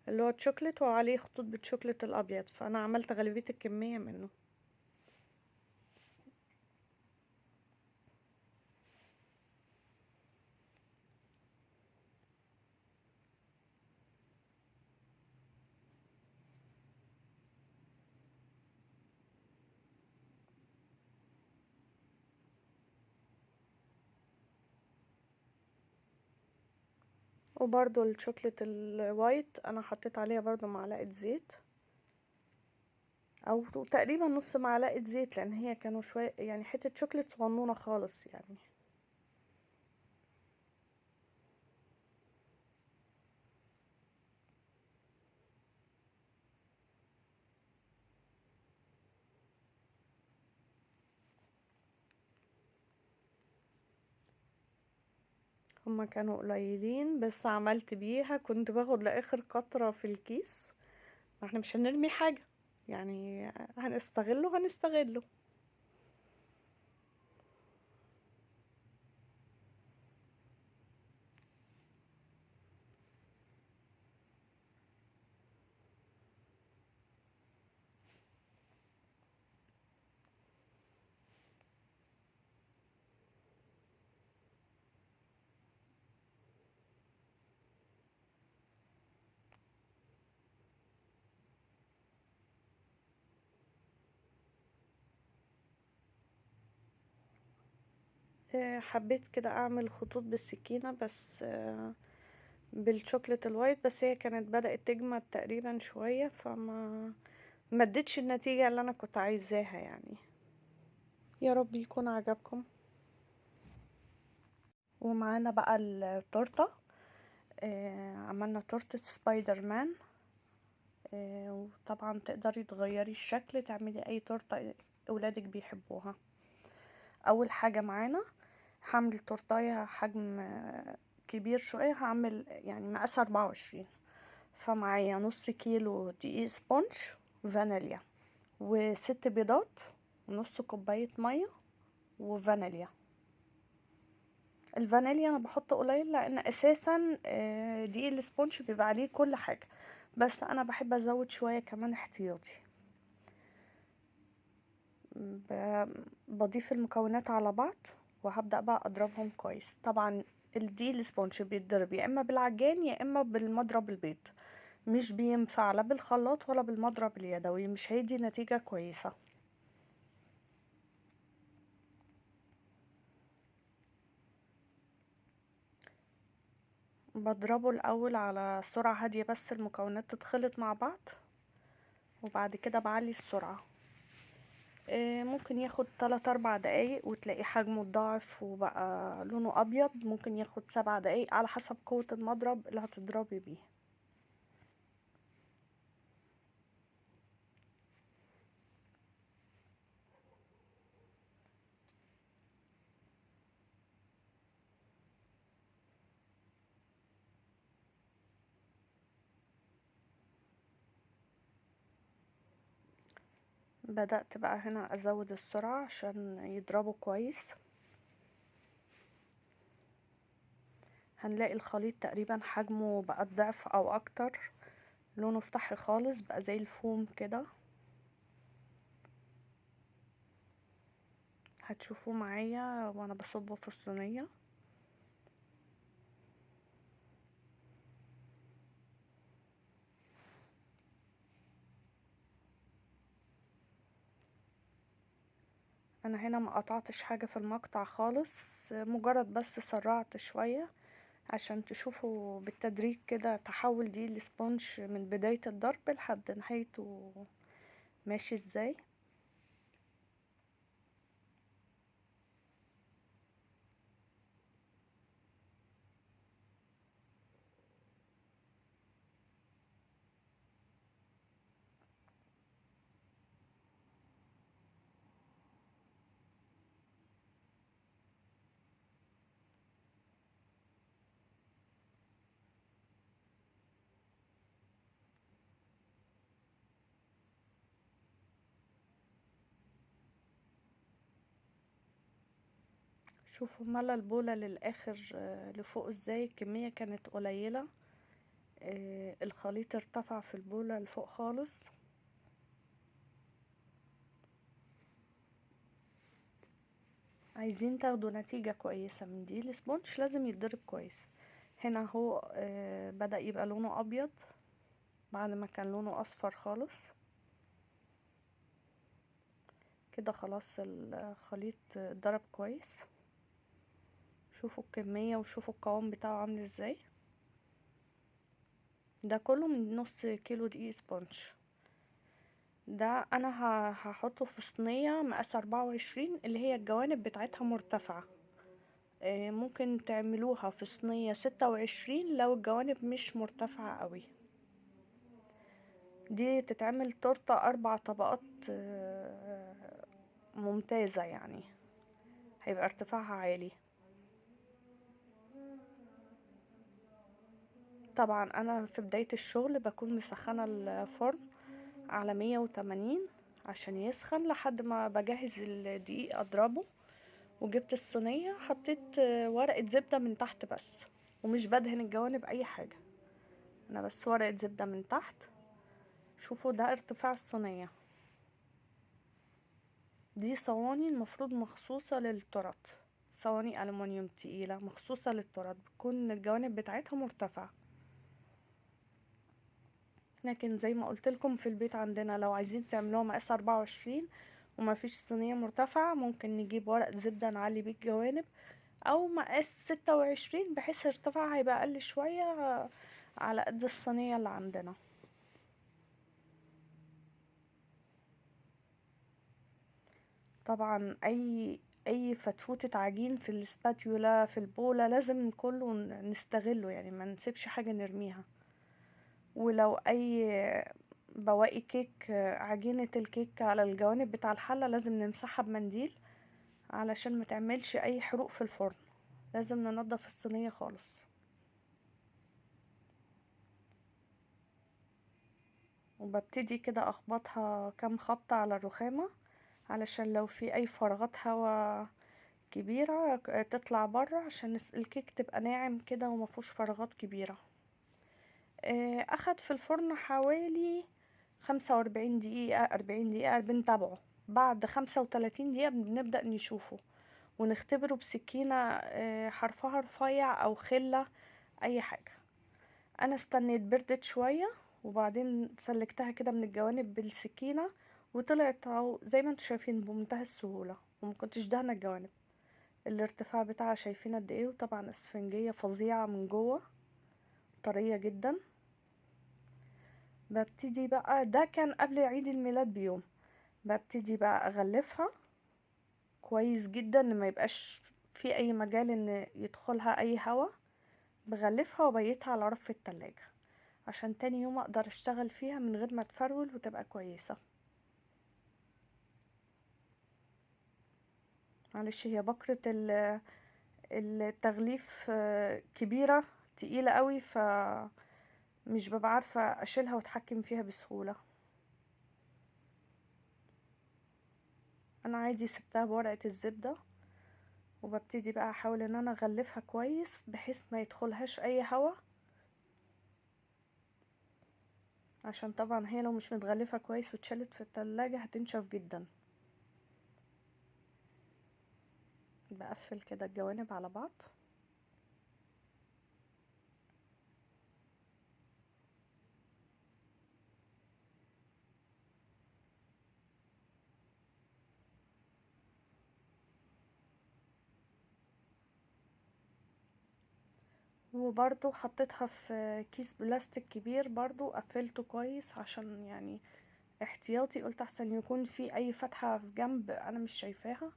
اللي هو الشوكليت وعليه خطوط بالشوكليت الابيض، فانا عملت غالبية الكمية منه. وبرضو الشوكليت الوايت انا حطيت عليها برضو معلقة زيت، او تقريبا نص معلقة زيت، لان هي كانوا شوية يعني حتة شوكليت صغنونة خالص يعني. هما كانوا قليلين بس عملت بيها، كنت باخد لاخر قطرة في الكيس. ما احنا مش هنرمي حاجة يعني، هنستغله. حبيت كده اعمل خطوط بالسكينة، بس بالشوكليت الوايت، بس هي كانت بدأت تجمد تقريبا شوية، ما ادتش النتيجة اللي انا كنت عايزاها يعني. يا رب يكون عجبكم. ومعانا بقى التورتة. عملنا تورتة سبايدر مان. وطبعا تقدري تغيري الشكل، تعملي اي تورتة اولادك بيحبوها. اول حاجة معانا هعمل تورتاية حجم كبير شوية، هعمل يعني مقاس 24. فمعايا نص كيلو دقيق سبونج فانيليا، وست بيضات، ونص كوباية مية، وفانيليا. الفانيليا انا بحط قليل لان اساسا دقيق السبونج بيبقى عليه كل حاجة، بس انا بحب ازود شوية كمان احتياطي. بضيف المكونات على بعض وهبدأ بقى اضربهم كويس. طبعا الدقيق السبونج بيتضرب يا اما بالعجان يا اما بالمضرب البيض، مش بينفع لا بالخلاط ولا بالمضرب اليدوي، مش هيدي نتيجة كويسة. بضربه الاول على سرعة هادية بس المكونات تتخلط مع بعض، وبعد كده بعلي السرعة. ممكن ياخد 3 4 دقايق وتلاقي حجمه اتضاعف وبقى لونه ابيض، ممكن ياخد 7 دقايق على حسب قوة المضرب اللي هتضربي بيه. بدأت بقى هنا ازود السرعة عشان يضربوا كويس. هنلاقي الخليط تقريبا حجمه بقى الضعف او اكتر، لونه فتحي خالص بقى زي الفوم كده. هتشوفوه معايا وانا بصبه في الصينية. انا هنا ما قطعتش حاجة في المقطع خالص، مجرد بس سرعت شوية عشان تشوفوا بالتدريج كده تحول دي السبونج من بداية الضرب لحد نهايته ماشي ازاي. شوفوا ملى البولة للاخر لفوق ازاي، الكمية كانت قليلة. الخليط ارتفع في البولة لفوق خالص. عايزين تاخدوا نتيجة كويسة من دي، الاسبونج لازم يتضرب كويس. هنا هو بدأ يبقى لونه ابيض بعد ما كان لونه اصفر خالص. كده خلاص الخليط اتضرب كويس. شوفوا الكمية وشوفوا القوام بتاعه عامل ازاي. ده كله من نص كيلو دقيق سبونج. ده انا هحطه في صينية مقاس 24 اللي هي الجوانب بتاعتها مرتفعة. ممكن تعملوها في صينية 26 لو الجوانب مش مرتفعة قوي. دي تتعمل تورتة 4 طبقات ممتازة يعني، هيبقى ارتفاعها عالي. طبعا انا في بداية الشغل بكون مسخنة الفرن على 180 عشان يسخن لحد ما بجهز الدقيق اضربه. وجبت الصينية حطيت ورقة زبدة من تحت بس، ومش بدهن الجوانب اي حاجة، انا بس ورقة زبدة من تحت. شوفوا ده ارتفاع الصينية. دي صواني المفروض مخصوصة للتورت، صواني ألمونيوم تقيلة مخصوصة للتورت، بتكون الجوانب بتاعتها مرتفعة. لكن زي ما قلت لكم في البيت عندنا لو عايزين تعملوها مقاس 24 وما فيش صينية مرتفعة، ممكن نجيب ورق زبدة نعلي بيه الجوانب، او مقاس 26 بحيث ارتفاعها هيبقى اقل شوية على قد الصينية اللي عندنا. طبعا اي فتفوتة عجين في الاسباتيولا في البولة لازم كله نستغله، يعني ما نسيبش حاجة نرميها. ولو اي بواقي كيك، عجينة الكيك على الجوانب بتاع الحلة لازم نمسحها بمنديل علشان ما تعملش اي حروق في الفرن. لازم ننضف الصينية خالص. وببتدي كده اخبطها كام خبطة على الرخامة علشان لو في اي فراغات هوا كبيرة تطلع بره، عشان الكيك تبقى ناعم كده ومفهوش فراغات كبيرة. اخد في الفرن حوالي 45 دقيقة 40 دقيقة بنتابعه. بعد 35 دقيقة بنبدأ نشوفه ونختبره بسكينة حرفها رفيع او خلة اي حاجة. انا استنيت بردت شوية وبعدين سلكتها كده من الجوانب بالسكينة، وطلعت اهو زي ما انتوا شايفين بمنتهى السهولة، ومكنتش دهنة الجوانب. الارتفاع بتاعها شايفين قد ايه، وطبعا اسفنجية فظيعة من جوه، طرية جدا. ببتدي بقى، ده كان قبل عيد الميلاد بيوم، ببتدي بقى اغلفها كويس جدا ان ما يبقاش في اي مجال ان يدخلها اي هوا. بغلفها وبيتها على رف التلاجة عشان تاني يوم اقدر اشتغل فيها من غير ما تفرول وتبقى كويسة. معلش هي بكرة التغليف كبيرة تقيلة قوي، فمش ببقى عارفة اشيلها واتحكم فيها بسهولة. انا عادي سبتها بورقة الزبدة، وببتدي بقى احاول ان انا اغلفها كويس بحيث ما يدخلهاش اي هوا، عشان طبعا هي لو مش متغلفة كويس واتشالت في التلاجة هتنشف جدا. بقفل كده الجوانب على بعض. وبرضو حطيتها في كيس بلاستيك كبير، برضو قفلته كويس عشان يعني احتياطي، قلت احسن يكون في اي فتحة في جنب انا مش شايفاها،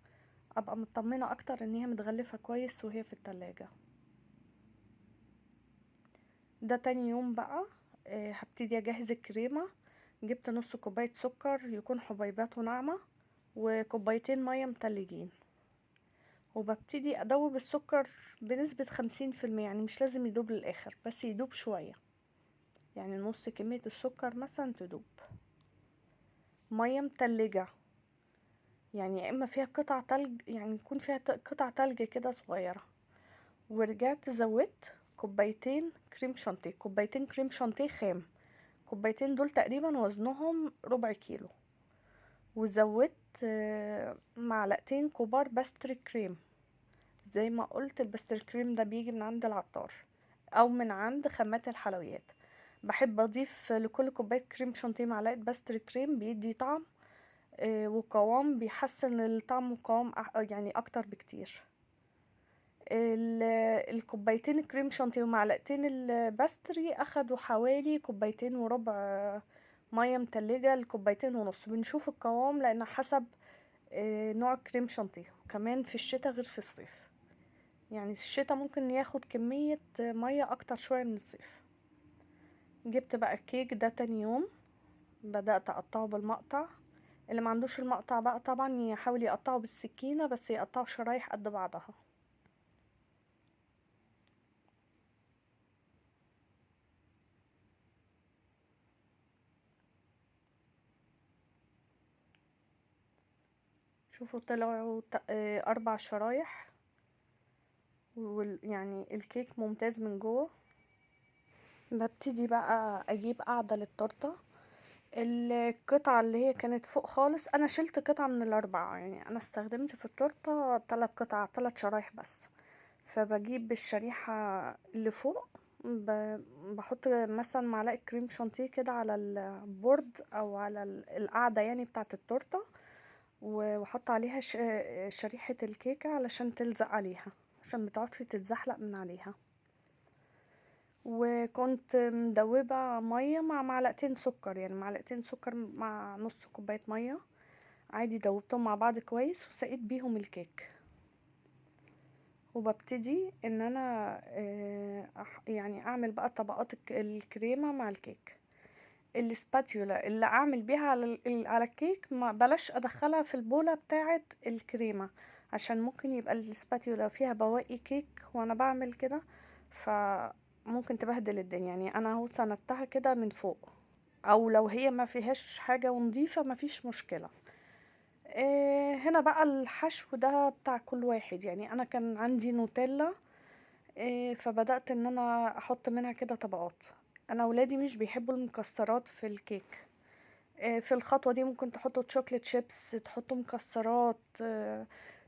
ابقى مطمنة اكتر ان هي متغلفة كويس وهي في التلاجة. ده تاني يوم بقى هبتدي اجهز الكريمة. جبت نص كوباية سكر يكون حبيباته ناعمة، وكوبايتين مية متلجين. وببتدي ادوب السكر بنسبة 50%، يعني مش لازم يدوب للاخر بس يدوب شوية، يعني نص كمية السكر مثلا تدوب. مية متلجة يعني يا اما فيها قطع تلج، يعني يكون فيها قطع تلج كده صغيرة. ورجعت زودت كوبايتين كريم شانتيه، كوبايتين كريم شانتيه خام. كوبايتين دول تقريبا وزنهم ربع كيلو. وزودت معلقتين كبار باستري كريم. زي ما قلت الباستري كريم ده بيجي من عند العطار او من عند خامات الحلويات. بحب اضيف لكل كوبايه كريم شانتيه معلقه باستري كريم، بيدي طعم وقوام، بيحسن الطعم وقوام يعني اكتر بكتير. الكوبايتين كريم شانتيه ومعلقتين الباستري اخدوا حوالي كوبايتين وربع ميه متلجه لكوبايتين ونص. بنشوف القوام لان حسب نوع الكريم شانتيه، كمان في الشتاء غير في الصيف. يعني الشتاء ممكن ياخد كمية مية اكتر شوية من الصيف. جبت بقى الكيك ده تاني يوم، بدأت اقطعه بالمقطع. اللي ما عندوش المقطع بقى طبعا يحاول يقطعه بالسكينة، بس يقطعه شرايح قد بعضها. شوفوا طلعوا 4 شرايح. يعني الكيك ممتاز من جوه. ببتدي بقى اجيب قاعدة للتورتة. القطعة اللي هي كانت فوق خالص انا شلت قطعة من ال4، يعني انا استخدمت في التورتة 3 قطع 3 شرايح بس. فبجيب الشريحة اللي فوق، بحط مثلا معلقة كريم شانتيه كده على البورد او على القاعدة يعني بتاعة التورتة، واحط عليها شريحة الكيكة علشان تلزق عليها، عشان متقعدش تتزحلق من عليها. وكنت مدوبة مية مع معلقتين سكر، يعني معلقتين سكر مع نص كوباية مية عادي، دوبتهم مع بعض كويس وسقيت بيهم الكيك. وببتدي ان انا يعني اعمل بقى طبقات الكريمة مع الكيك. الاسباتيولا اللي اعمل بيها على الكيك ما بلاش ادخلها في البولة بتاعة الكريمة، عشان ممكن يبقى الاسباتيولا فيها بواقي كيك وانا بعمل كده، فممكن تبهدل الدنيا. يعني انا اهو سندتها كده من فوق، او لو هي ما فيهاش حاجة ونضيفة ما فيش مشكلة. هنا بقى الحشو ده بتاع كل واحد. يعني انا كان عندي نوتيلا، فبدأت ان انا احط منها كده طبقات. انا ولادي مش بيحبوا المكسرات في الكيك. في الخطوة دي ممكن تحطوا تشوكلت شيبس، تحطوا مكسرات،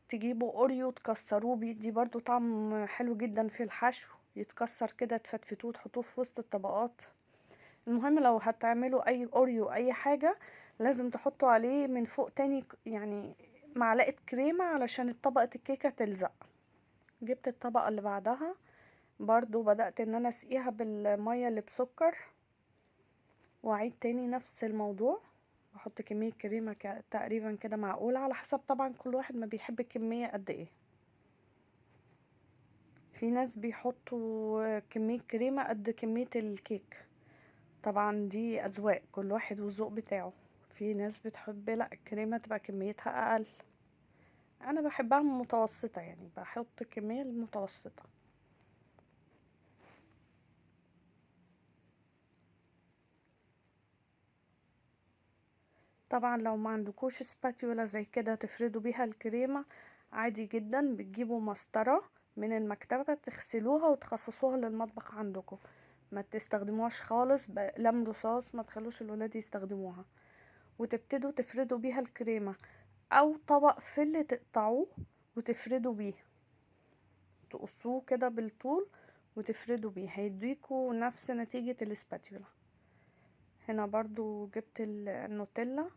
تجيبوا اوريو تكسروه، بيدي برضو طعم حلو جدا في الحشو، يتكسر كده تفتفتوه تحطوه في وسط الطبقات. المهم لو هتعملوا اي اوريو اي حاجة لازم تحطوا عليه من فوق تاني يعني معلقة كريمة علشان طبقة الكيكة تلزق. جبت الطبقة اللي بعدها برضو بدأت ان انا اسقيها بالمية اللي بسكر، واعيد تاني نفس الموضوع. احط كمية كريمة تقريبا كده معقولة، على حسب طبعا كل واحد ما بيحب الكمية قد ايه. في ناس بيحطوا كمية كريمة قد كمية الكيك، طبعا دي اذواق كل واحد والذوق بتاعه. في ناس بتحب لا الكريمة تبقى كميتها اقل، انا بحبها متوسطة، يعني بحط كمية المتوسطة. طبعا لو ما عندكوش سباتيولا زي كده تفردوا بيها الكريمة عادي جدا، بتجيبوا مسطرة من المكتبة تغسلوها وتخصصوها للمطبخ عندكم، ما تستخدموهاش خالص بقلم رصاص، ما تخلوش الولاد يستخدموها. وتبتدوا تفردوا بيها الكريمة، او طبق فل تقطعوه وتفردوا بيه، تقصوه كده بالطول وتفردوا بيه، هيديكوا نفس نتيجة الاسباتيولا. هنا برضو جبت النوتيلا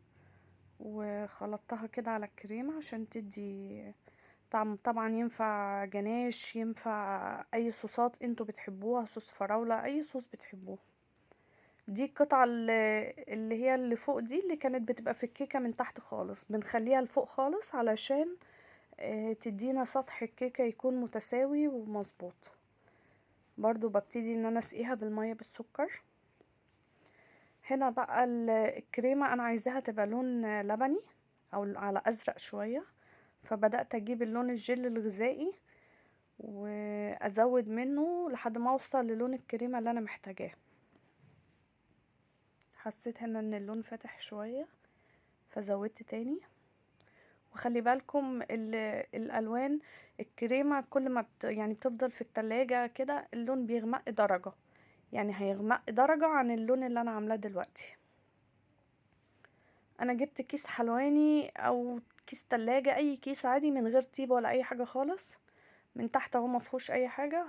وخلطتها كده على الكريمة عشان تدي طعم. طبعا ينفع جناش، ينفع اي صوصات انتوا بتحبوها، صوص فراولة، اي صوص بتحبوه. دي القطعة اللي هي اللي فوق دي اللي كانت بتبقى في الكيكة من تحت خالص، بنخليها لفوق خالص علشان تدينا سطح الكيكة يكون متساوي ومظبوط. برضو ببتدي ان انا اسقيها بالمية بالسكر. هنا بقى الكريمة انا عايزاها تبقى لون لبني او على ازرق شوية، فبدأت اجيب اللون الجل الغذائي وازود منه لحد ما اوصل للون الكريمة اللي انا محتاجاه. حسيت هنا ان اللون فاتح شوية فزودت تاني. وخلي بالكم الالوان الكريمه كل ما يعني بتفضل في التلاجة كده اللون بيغمق درجه، يعني هيغمق درجه عن اللون اللي انا عاملاه دلوقتي. انا جبت كيس حلواني او كيس تلاجة، اي كيس عادي من غير طيبه ولا اي حاجه خالص، من تحت اهو مفيهوش اي حاجه.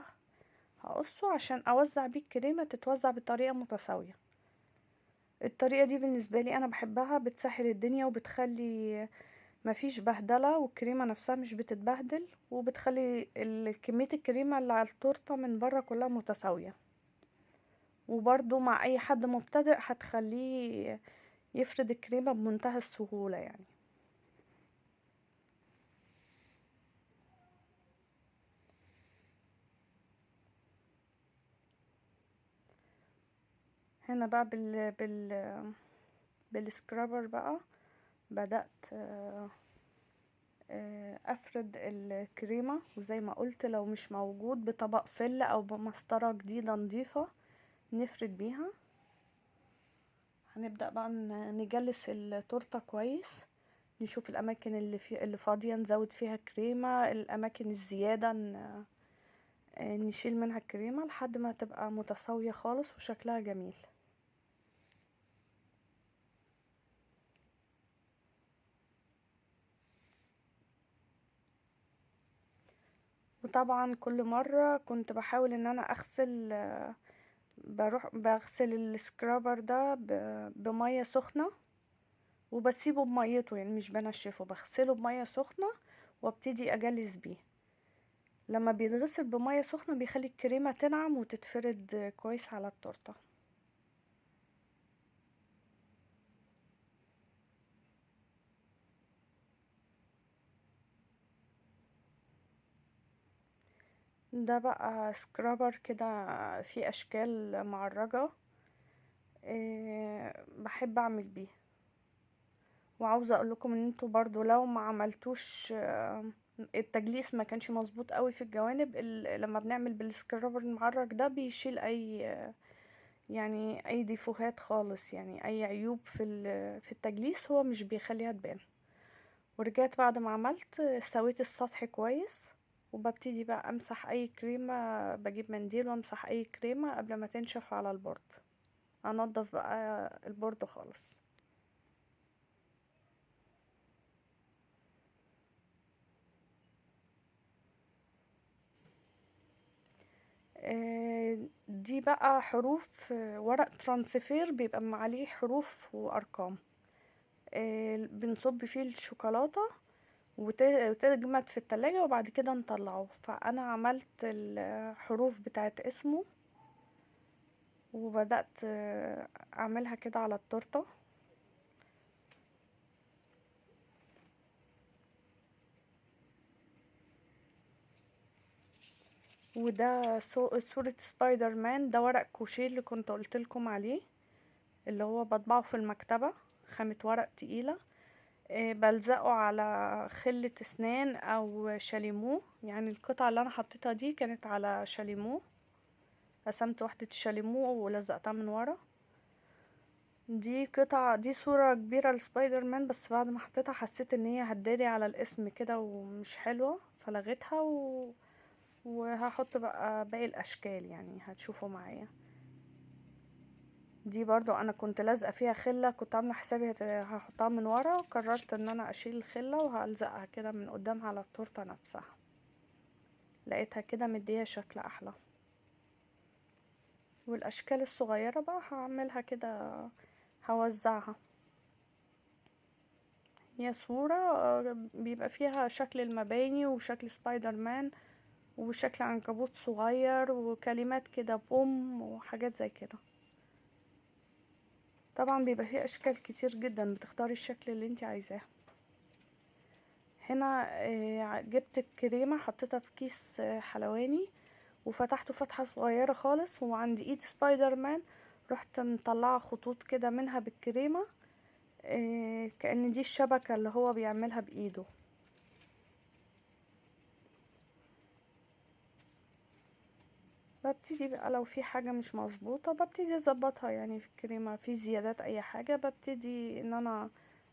هقصه عشان اوزع بيه الكريمه تتوزع بطريقه متساويه. الطريقه دي بالنسبه لي انا بحبها، بتسهل الدنيا وبتخلي مفيش بهدله، والكريمه نفسها مش بتتبهدل، وبتخلي كميه الكريمه اللي على التورته من بره كلها متساويه. وبرضو مع اي حد مبتدئ هتخليه يفرد الكريمه بمنتهى السهوله يعني. هنا بقى بالسكرابر بقى بدأت افرد الكريمة، وزي ما قلت لو مش موجود بطبق فل او بمسطرة جديدة نضيفة نفرد بيها. هنبدأ بقى نجلس التورتة كويس، نشوف الاماكن اللي فاضية نزود فيها كريمة، الاماكن الزيادة نشيل منها الكريمة لحد ما تبقى متساوية خالص وشكلها جميل. وطبعا كل مرة كنت بحاول ان انا اغسل، بروح بغسل السكرابر ده بمية سخنة، وبسيبه بميته يعني مش بنشفه، بغسله بمية سخنة وابتدي اجلس بيه. لما بيتغسل بمية سخنة بيخلي الكريمة تنعم وتتفرد كويس على التورتة. ده بقى سكرابر كده فيه اشكال معرجة، بحب اعمل بيه. وعاوزة اقول لكم ان انتوا برضو لو ما عملتوش التجليس ما كانش مظبوط قوي في الجوانب، لما بنعمل بالسكرابر المعرج ده بيشيل يعني اي ديفوهات خالص، يعني اي عيوب في التجليس هو مش بيخليها تبان. ورجعت بعد ما عملت سويت السطح كويس، وببتدي بقى امسح اي كريمة، بجيب منديل وامسح اي كريمة قبل ما تنشف على البورد، انضف بقى البورد خالص. دي بقى حروف ورق ترانسفير بيبقى عليه حروف وارقام، بنصب فيه الشوكولاتة وتجمد في التلاجة وبعد كده نطلعه. فانا عملت الحروف بتاعت اسمه وبدأت اعملها كده على التورتة. وده صورة سبايدر مان، ده ورق كوشيه اللي كنت قلتلكم عليه، اللي هو بطبعه في المكتبة، خامة ورق تقيلة. بلزقه على خلة اسنان او شاليمو، يعني القطعة اللي انا حطيتها دي كانت على شاليمو، قسمت واحدة شاليمو ولزقتها من ورا. دي قطعة، دي صورة كبيرة لسبايدر مان، بس بعد ما حطيتها حسيت ان هي هتداري على الاسم كده ومش حلوة فلغيتها وهحط بقى باقي الاشكال يعني هتشوفوا معايا. دي برضو انا كنت لازقة فيها خلة، كنت عاملة حسابي هحطها من ورا، وقررت ان انا اشيل الخلة وهلزقها كده من قدام على التورتة نفسها، لقيتها كده مديها شكل احلى. والاشكال الصغيرة بقى هعملها كده، هوزعها. هي صورة بيبقى فيها شكل المباني وشكل سبايدر مان وشكل عنكبوت صغير وكلمات كده بوم وحاجات زي كده. طبعا بيبقى فيه اشكال كتير جدا، بتختاري الشكل اللي انت عايزاه. هنا جبت الكريمة حطيتها في كيس حلواني وفتحته فتحة صغيرة خالص، وعند ايد سبايدر مان رحت مطلعة خطوط كده منها بالكريمة، كأن دي الشبكة اللي هو بيعملها بإيده. ببتدي بقى لو في حاجة مش مظبوطة ببتدي اظبطها، يعني في الكريمة في زيادات اي حاجة ببتدي ان انا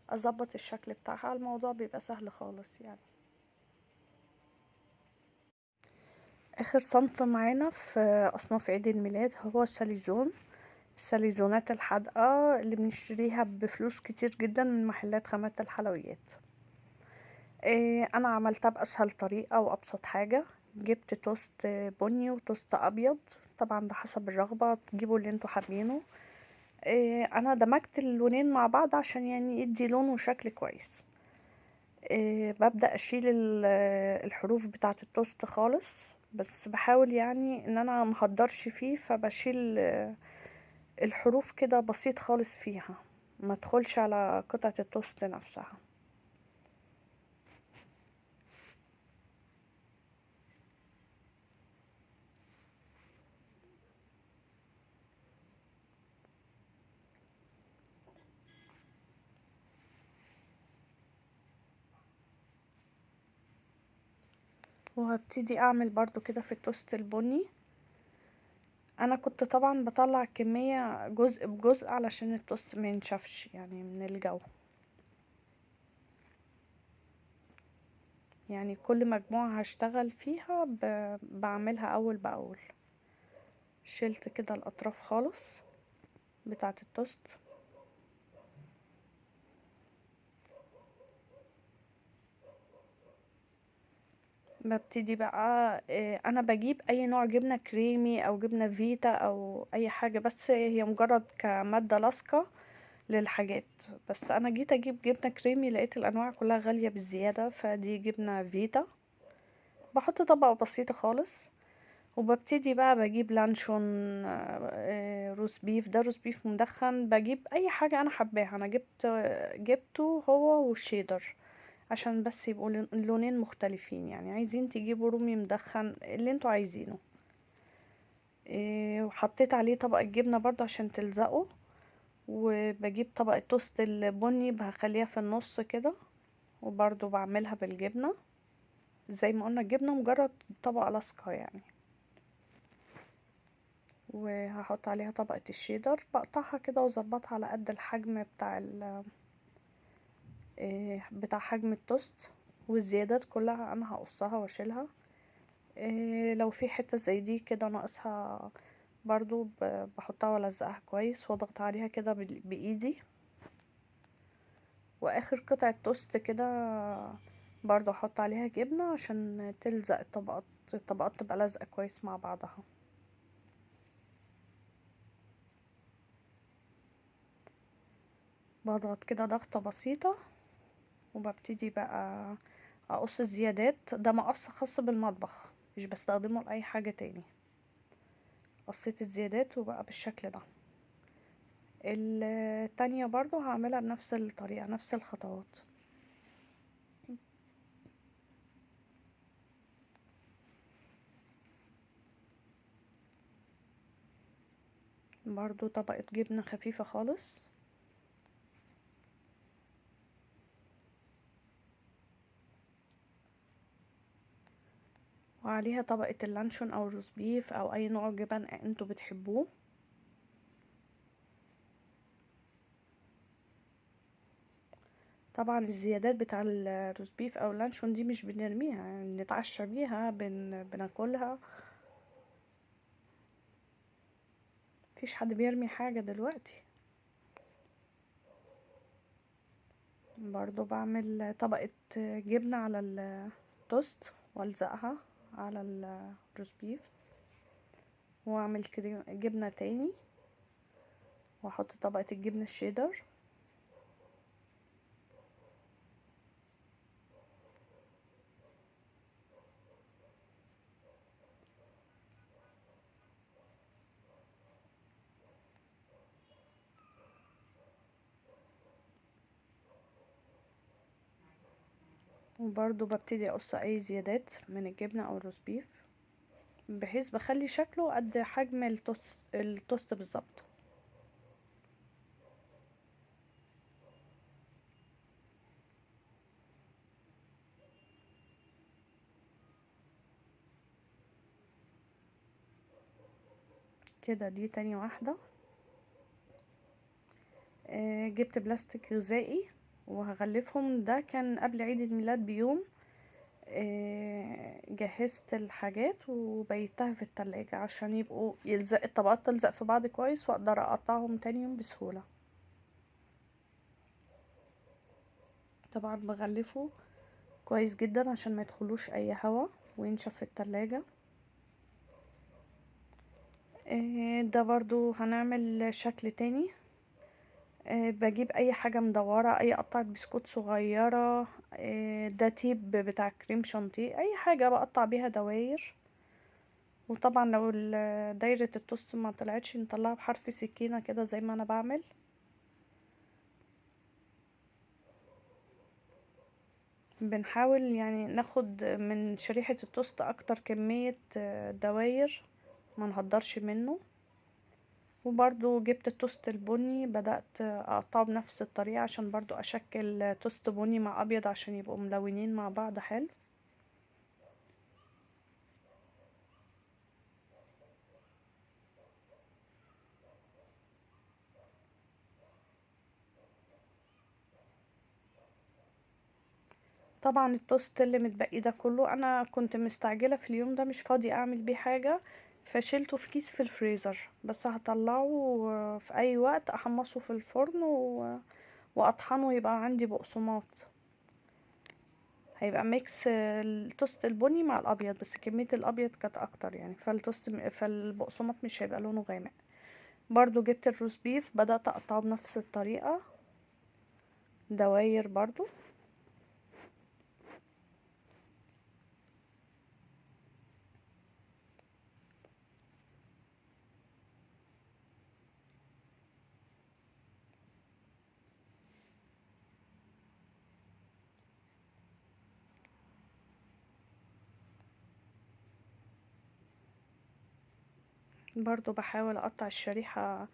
اظبط الشكل بتاعها. الموضوع بيبقى سهل خالص يعني. اخر صنف معانا في اصناف عيد الميلاد هو الساليزون. الساليزونات الحادقة اللي بنشتريها بفلوس كتير جدا من محلات خامات الحلويات. انا عملتها باسهل طريقة وابسط حاجة. جبت توست بني وتوست ابيض، طبعا ده حسب الرغبة، تجيبوا اللي انتوا حابينه. انا دمجت اللونين مع بعض عشان يعني يدي لون وشكل كويس. ببدأ اشيل الحروف بتاعة التوست خالص، بس بحاول يعني ان انا مهدرش فيه، فبشيل الحروف كده بسيط خالص فيها، ما تدخلش على قطعة التوست نفسها. وهبتدي اعمل برضو كده في التوست البني. انا كنت طبعا بطلع كمية جزء بجزء علشان التوست ما ينشفش يعني من الجو. يعني كل مجموعة هشتغل فيها بعملها اول باول. شلت كده الاطراف خالص بتاعة التوست. ببتدي بقى انا بجيب اي نوع جبنة كريمي او جبنة فيتا او اي حاجة، بس هي مجرد كمادة لاصقة للحاجات. بس انا جيت اجيب جبنة كريمي لقيت الانواع كلها غالية بالزيادة، فدي جبنة فيتا. بحط طبقة بسيطة خالص. وببتدي بقى بجيب لانشون، روز بيف، ده روز بيف مدخن. بجيب اي حاجة انا حباها. انا جبته هو والشيدر عشان بس يبقوا اللونين مختلفين. يعني عايزين تجيبوا رومي مدخن اللي انتوا عايزينه. وحطيت عليه طبقة جبنة برضو عشان تلزقه. وبجيب طبقة توست البني بخليها في النص كده، وبرضو بعملها بالجبنة. زي ما قلنا الجبنة مجرد طبقة لاصقة يعني. وهحط عليها طبقة الشيدر، بقطعها كده واظبطها على قد الحجم بتاع حجم التوست. والزيادات كلها انا هقصها واشيلها. لو في حتة زي دي كده ناقصها برضو بحطها والزقها كويس واضغط عليها كده بايدي. واخر قطعة توست كده برضو احط عليها جبنة عشان تلزق الطبقات تبقى لازقة كويس مع بعضها. بضغط كده ضغطة بسيطة. وببتدي بقى اقص الزيادات. ده مقص خاص بالمطبخ، مش بستخدمه لاي حاجة تاني. قصيت الزيادات وبقى بالشكل ده. التانية برضو هعملها بنفس الطريقة نفس الخطوات. برضو طبقة جبنة خفيفة خالص. وعليها طبقة اللانشون او الروز بيف او اي نوع جبن انتوا بتحبوه. طبعا الزيادات بتاع الروز بيف او اللانشون دي مش بنرميها، يعني بنتعشى بيها، بناكلها. مفيش حد بيرمي حاجة دلوقتي. برضو بعمل طبقة جبنة على التوست والزقها على الروز بيف. واعمل كريم جبنة تاني واحط طبقة الجبنة الشيدر. وبرضو ببتدي اقص اي زيادات من الجبنة او الروز بيف، بحيث بخلي شكله قد حجم التوست بالظبط. كده دي تاني واحدة. جبت بلاستيك غذائي وهغلفهم. ده كان قبل عيد الميلاد بيوم. جهزت الحاجات وبيتها في التلاجة عشان يبقوا يلزق الطبقات تلزق في بعض كويس، واقدر اقطعهم تاني يوم بسهولة. طبعا بغلفه كويس جدا عشان ما يدخلوش اي هوا وينشف في التلاجة. ده برضو هنعمل شكل تاني. بجيب اي حاجة مدورة، اي قطعة بسكوت صغيرة، ده تيب بتاع كريم شانتيه، اي حاجة بقطع بيها دواير. وطبعا لو دايرة التوست ما طلعتش نطلعها بحرف سكينة كده زي ما انا بعمل. بنحاول يعني ناخد من شريحة التوست اكتر كمية دواير، ما نهدرش منه. وبرضو جبت التوست البني، بدأت اقطعه بنفس الطريقة عشان برضو اشكل توست بني مع ابيض عشان يبقوا ملونين مع بعض حلو. طبعا التوست اللي متبقي ده كله انا كنت مستعجلة في اليوم ده، مش فاضية اعمل بيه حاجة، فشيلته في كيس في الفريزر. بس هطلعه في اي وقت احمصه في الفرن واطحنه يبقى عندي بقسماط. هيبقى ميكس التوست البني مع الابيض، بس كمية الابيض كانت اكتر يعني، فالبقسماط مش هيبقى لونه غامق. برضو جبت الروز بيف، بدأت اقطعه بنفس الطريقة دواير برضو. برضو بحاول اقطع الشريحة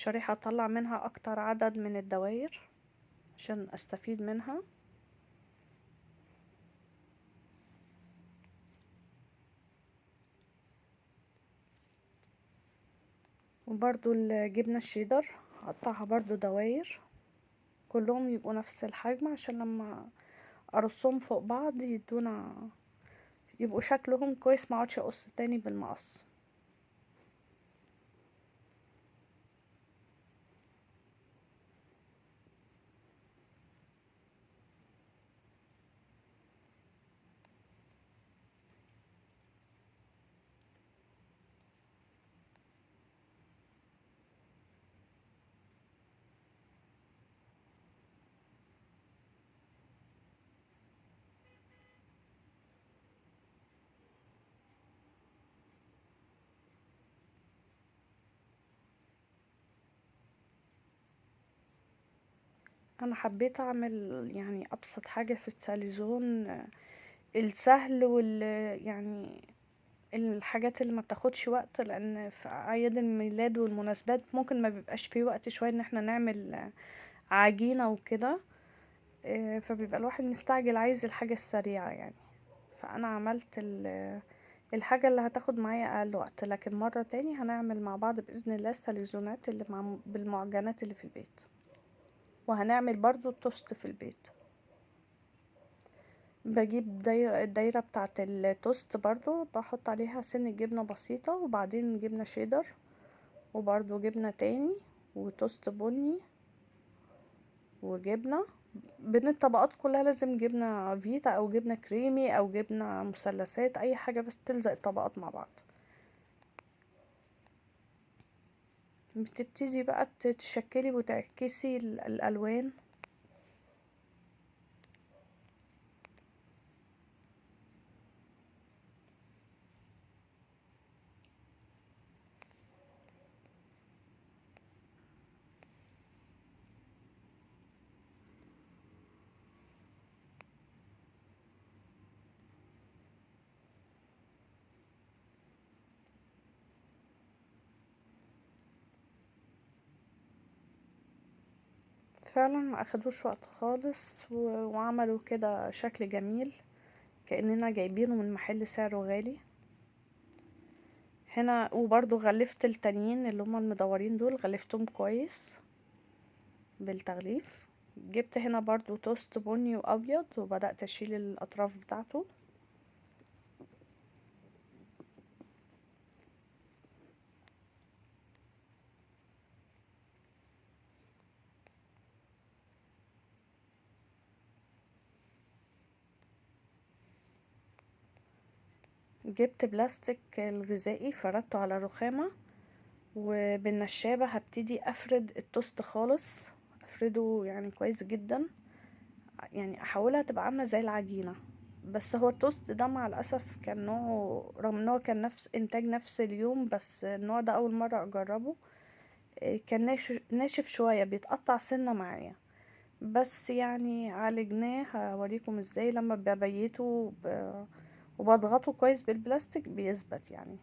اطلع منها اكتر عدد من الدواير عشان استفيد منها. وبرضو الجبنة الشيدر اقطعها برضو دواير، كلهم يبقوا نفس الحجم عشان لما ارصهم فوق بعض يبقوا شكلهم كويس، ما اقعدش اقص تاني بالمقص. انا حبيت اعمل يعني ابسط حاجة في الساليزون، السهل يعني الحاجات اللي ما بتاخدش وقت، لان في اعياد الميلاد والمناسبات ممكن ما بيبقاش في وقت شوية ان احنا نعمل عجينة وكده. فبيبقى الواحد مستعجل عايز الحاجة السريعة يعني. فانا عملت الحاجة اللي هتاخد معايا اقل وقت، لكن مرة تاني هنعمل مع بعض بإذن الله الساليزونات اللي بالمعجنات اللي في البيت. وهنعمل برضو التوست في البيت. بجيب الدايرة بتاعة التوست، برضو بحط عليها سن جبنة بسيطة، وبعدين جبنة شيدر، وبرضو جبنة تاني، وتوست بني، وجبنة. بين الطبقات كلها لازم جبنة فيتا او جبنة كريمي او جبنة مثلثات، اي حاجة بس تلزق الطبقات مع بعض. بتبتدي بقى تشكلي وتعكسي الالوان. فعلا ما اخدوش وقت خالص، وعملوا كده شكل جميل كأننا جايبينه من محل سعره غالي هنا. وبرضو غلفت التانيين اللي هما المدورين دول، غلفتهم كويس بالتغليف جبت هنا برضو توست بني وابيض وبدأت اشيل الاطراف بتاعته. جبت بلاستيك الغذائي فردته على الرخامة، وبالنشابة هبتدي افرد التوست خالص، افرده يعني كويس جدا، يعني احاولها تبقى عاملة زي العجينة. بس هو التوست ده مع الاسف كان نوعه، رغم ان هو كان نفس انتاج نفس اليوم، بس النوع ده اول مرة اجربه. كان ناشف شوية، بيتقطع سنة معايا، بس يعني عالجناه. هوريكم ازاي لما ببيته وبضغطه كويس بالبلاستيك بيثبت يعني.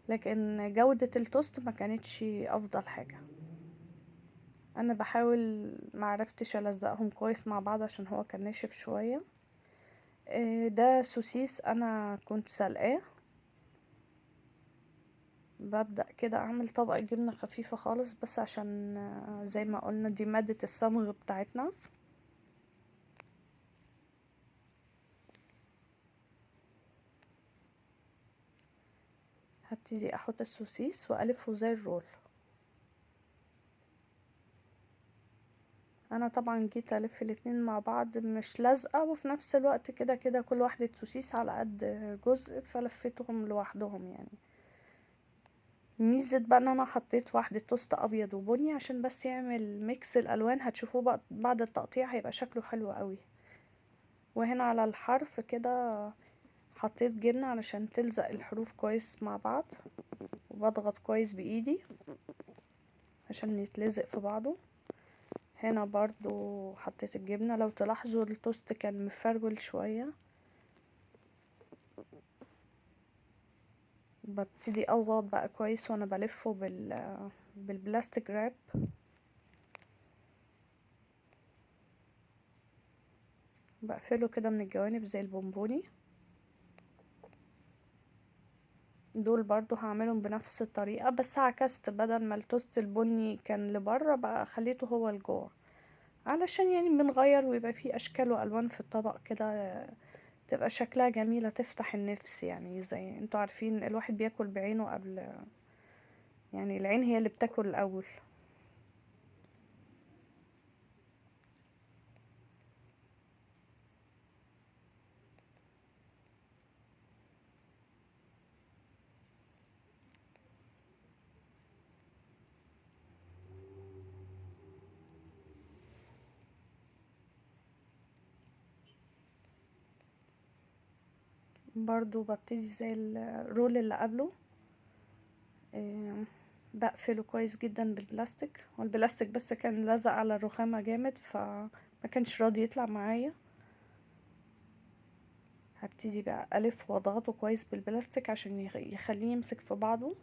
لكن جودة التوست ما كانتش افضل حاجة. انا بحاول معرفتش الزقهم كويس مع بعض عشان هو كان ناشف شوية. ده سوسيس انا كنت سلقاه. ببدأ كده اعمل طبقة جبنة خفيفة خالص، بس عشان زي ما قلنا دي مادة الصمغ بتاعتنا. هبتدي احط السوسيس والفه زي الرول. انا طبعا جيت الف الاتنين مع بعض مش لازقة، وفي نفس الوقت كده كده كل واحدة سوسيس على قد جزء، فلفتهم لوحدهم يعني. ميزة بقى ان انا حطيت واحدة توست ابيض وبني عشان بس يعمل ميكس الالوان. هتشوفوه بقى بعد التقطيع هيبقى شكله حلو قوي. وهنا على الحرف كده حطيت جبنة علشان تلزق الحروف كويس مع بعض، وبضغط كويس بايدي عشان يتلزق في بعضه. هنا برضو حطيت الجبنة. لو تلاحظوا التوست كان مفرول شوية. ببتدي اضغط بقى كويس وانا بلفه بالبلاستيك راب. بقفله كده من الجوانب زي البونبوني. دول برضو هعملهم بنفس الطريقة، بس عكست، بدل ما التوست البني كان لبره بقى خليته هو لجوه، علشان يعني بنغير ويبقى فيه اشكال والوان في الطبق كده، تبقى شكلها جميلة تفتح النفس. يعني زي انتوا عارفين الواحد بياكل بعينه قبل، يعني العين هي اللي بتاكل الاول. برضو ببتدي زي الرول اللي قبله. بقفله كويس جدا بالبلاستيك، والبلاستيك بس كان لزق على الرخامة جامد فما كانش راضي يطلع معايا. هبتدي بقى الف واضغطه كويس بالبلاستيك عشان يخليه يمسك في بعضه،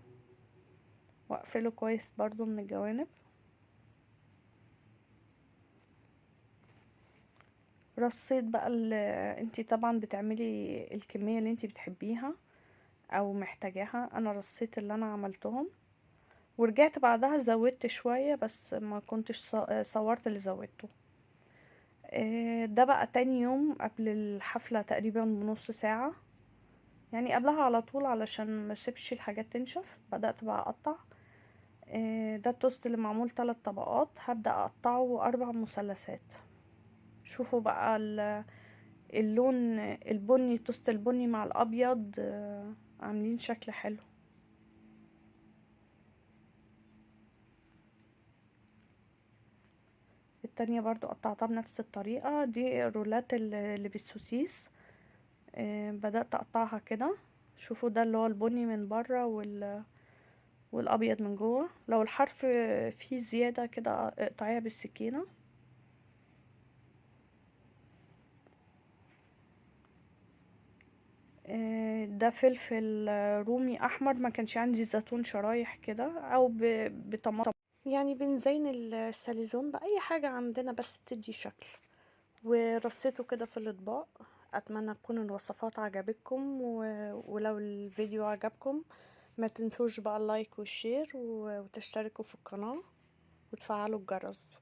واقفله كويس برضو من الجوانب. رصيت بقى انتي طبعا بتعملي الكمية اللي انتي بتحبيها او محتاجاها. انا رصيت اللي انا عملتهم، ورجعت بعدها زودت شوية، بس ما كنتش صورت اللي زودته. ده بقى تاني يوم قبل الحفلة تقريبا بنص ساعة، يعني قبلها على طول علشان ما اسيبش الحاجات تنشف. بدأت بقى اقطع. ده التوست اللي معمول 3 طبقات، هبدأ اقطعه 4 مثلثات. شوفوا بقى اللون البني، التوست البني مع الابيض عاملين شكل حلو. التانية برضو قطعتها بنفس الطريقة. دي الرولات اللي بالسوسيس. بدأت اقطعها كده. شوفوا ده اللي هو البني من بره والابيض من جوه. لو الحرف فيه زيادة كده اقطعيها بالسكينة. ده فلفل رومي احمر، ما كانش عندي زيتون شرايح كده، او بطماطم. يعني بنزين الساليزون بأي حاجة عندنا بس تدي شكل. ورصيته كده في الاطباق. اتمنى تكون الوصفات عجبتكم، ولو الفيديو عجبكم ما تنسوش بقى اللايك والشير وتشتركوا في القناة وتفعلوا الجرس.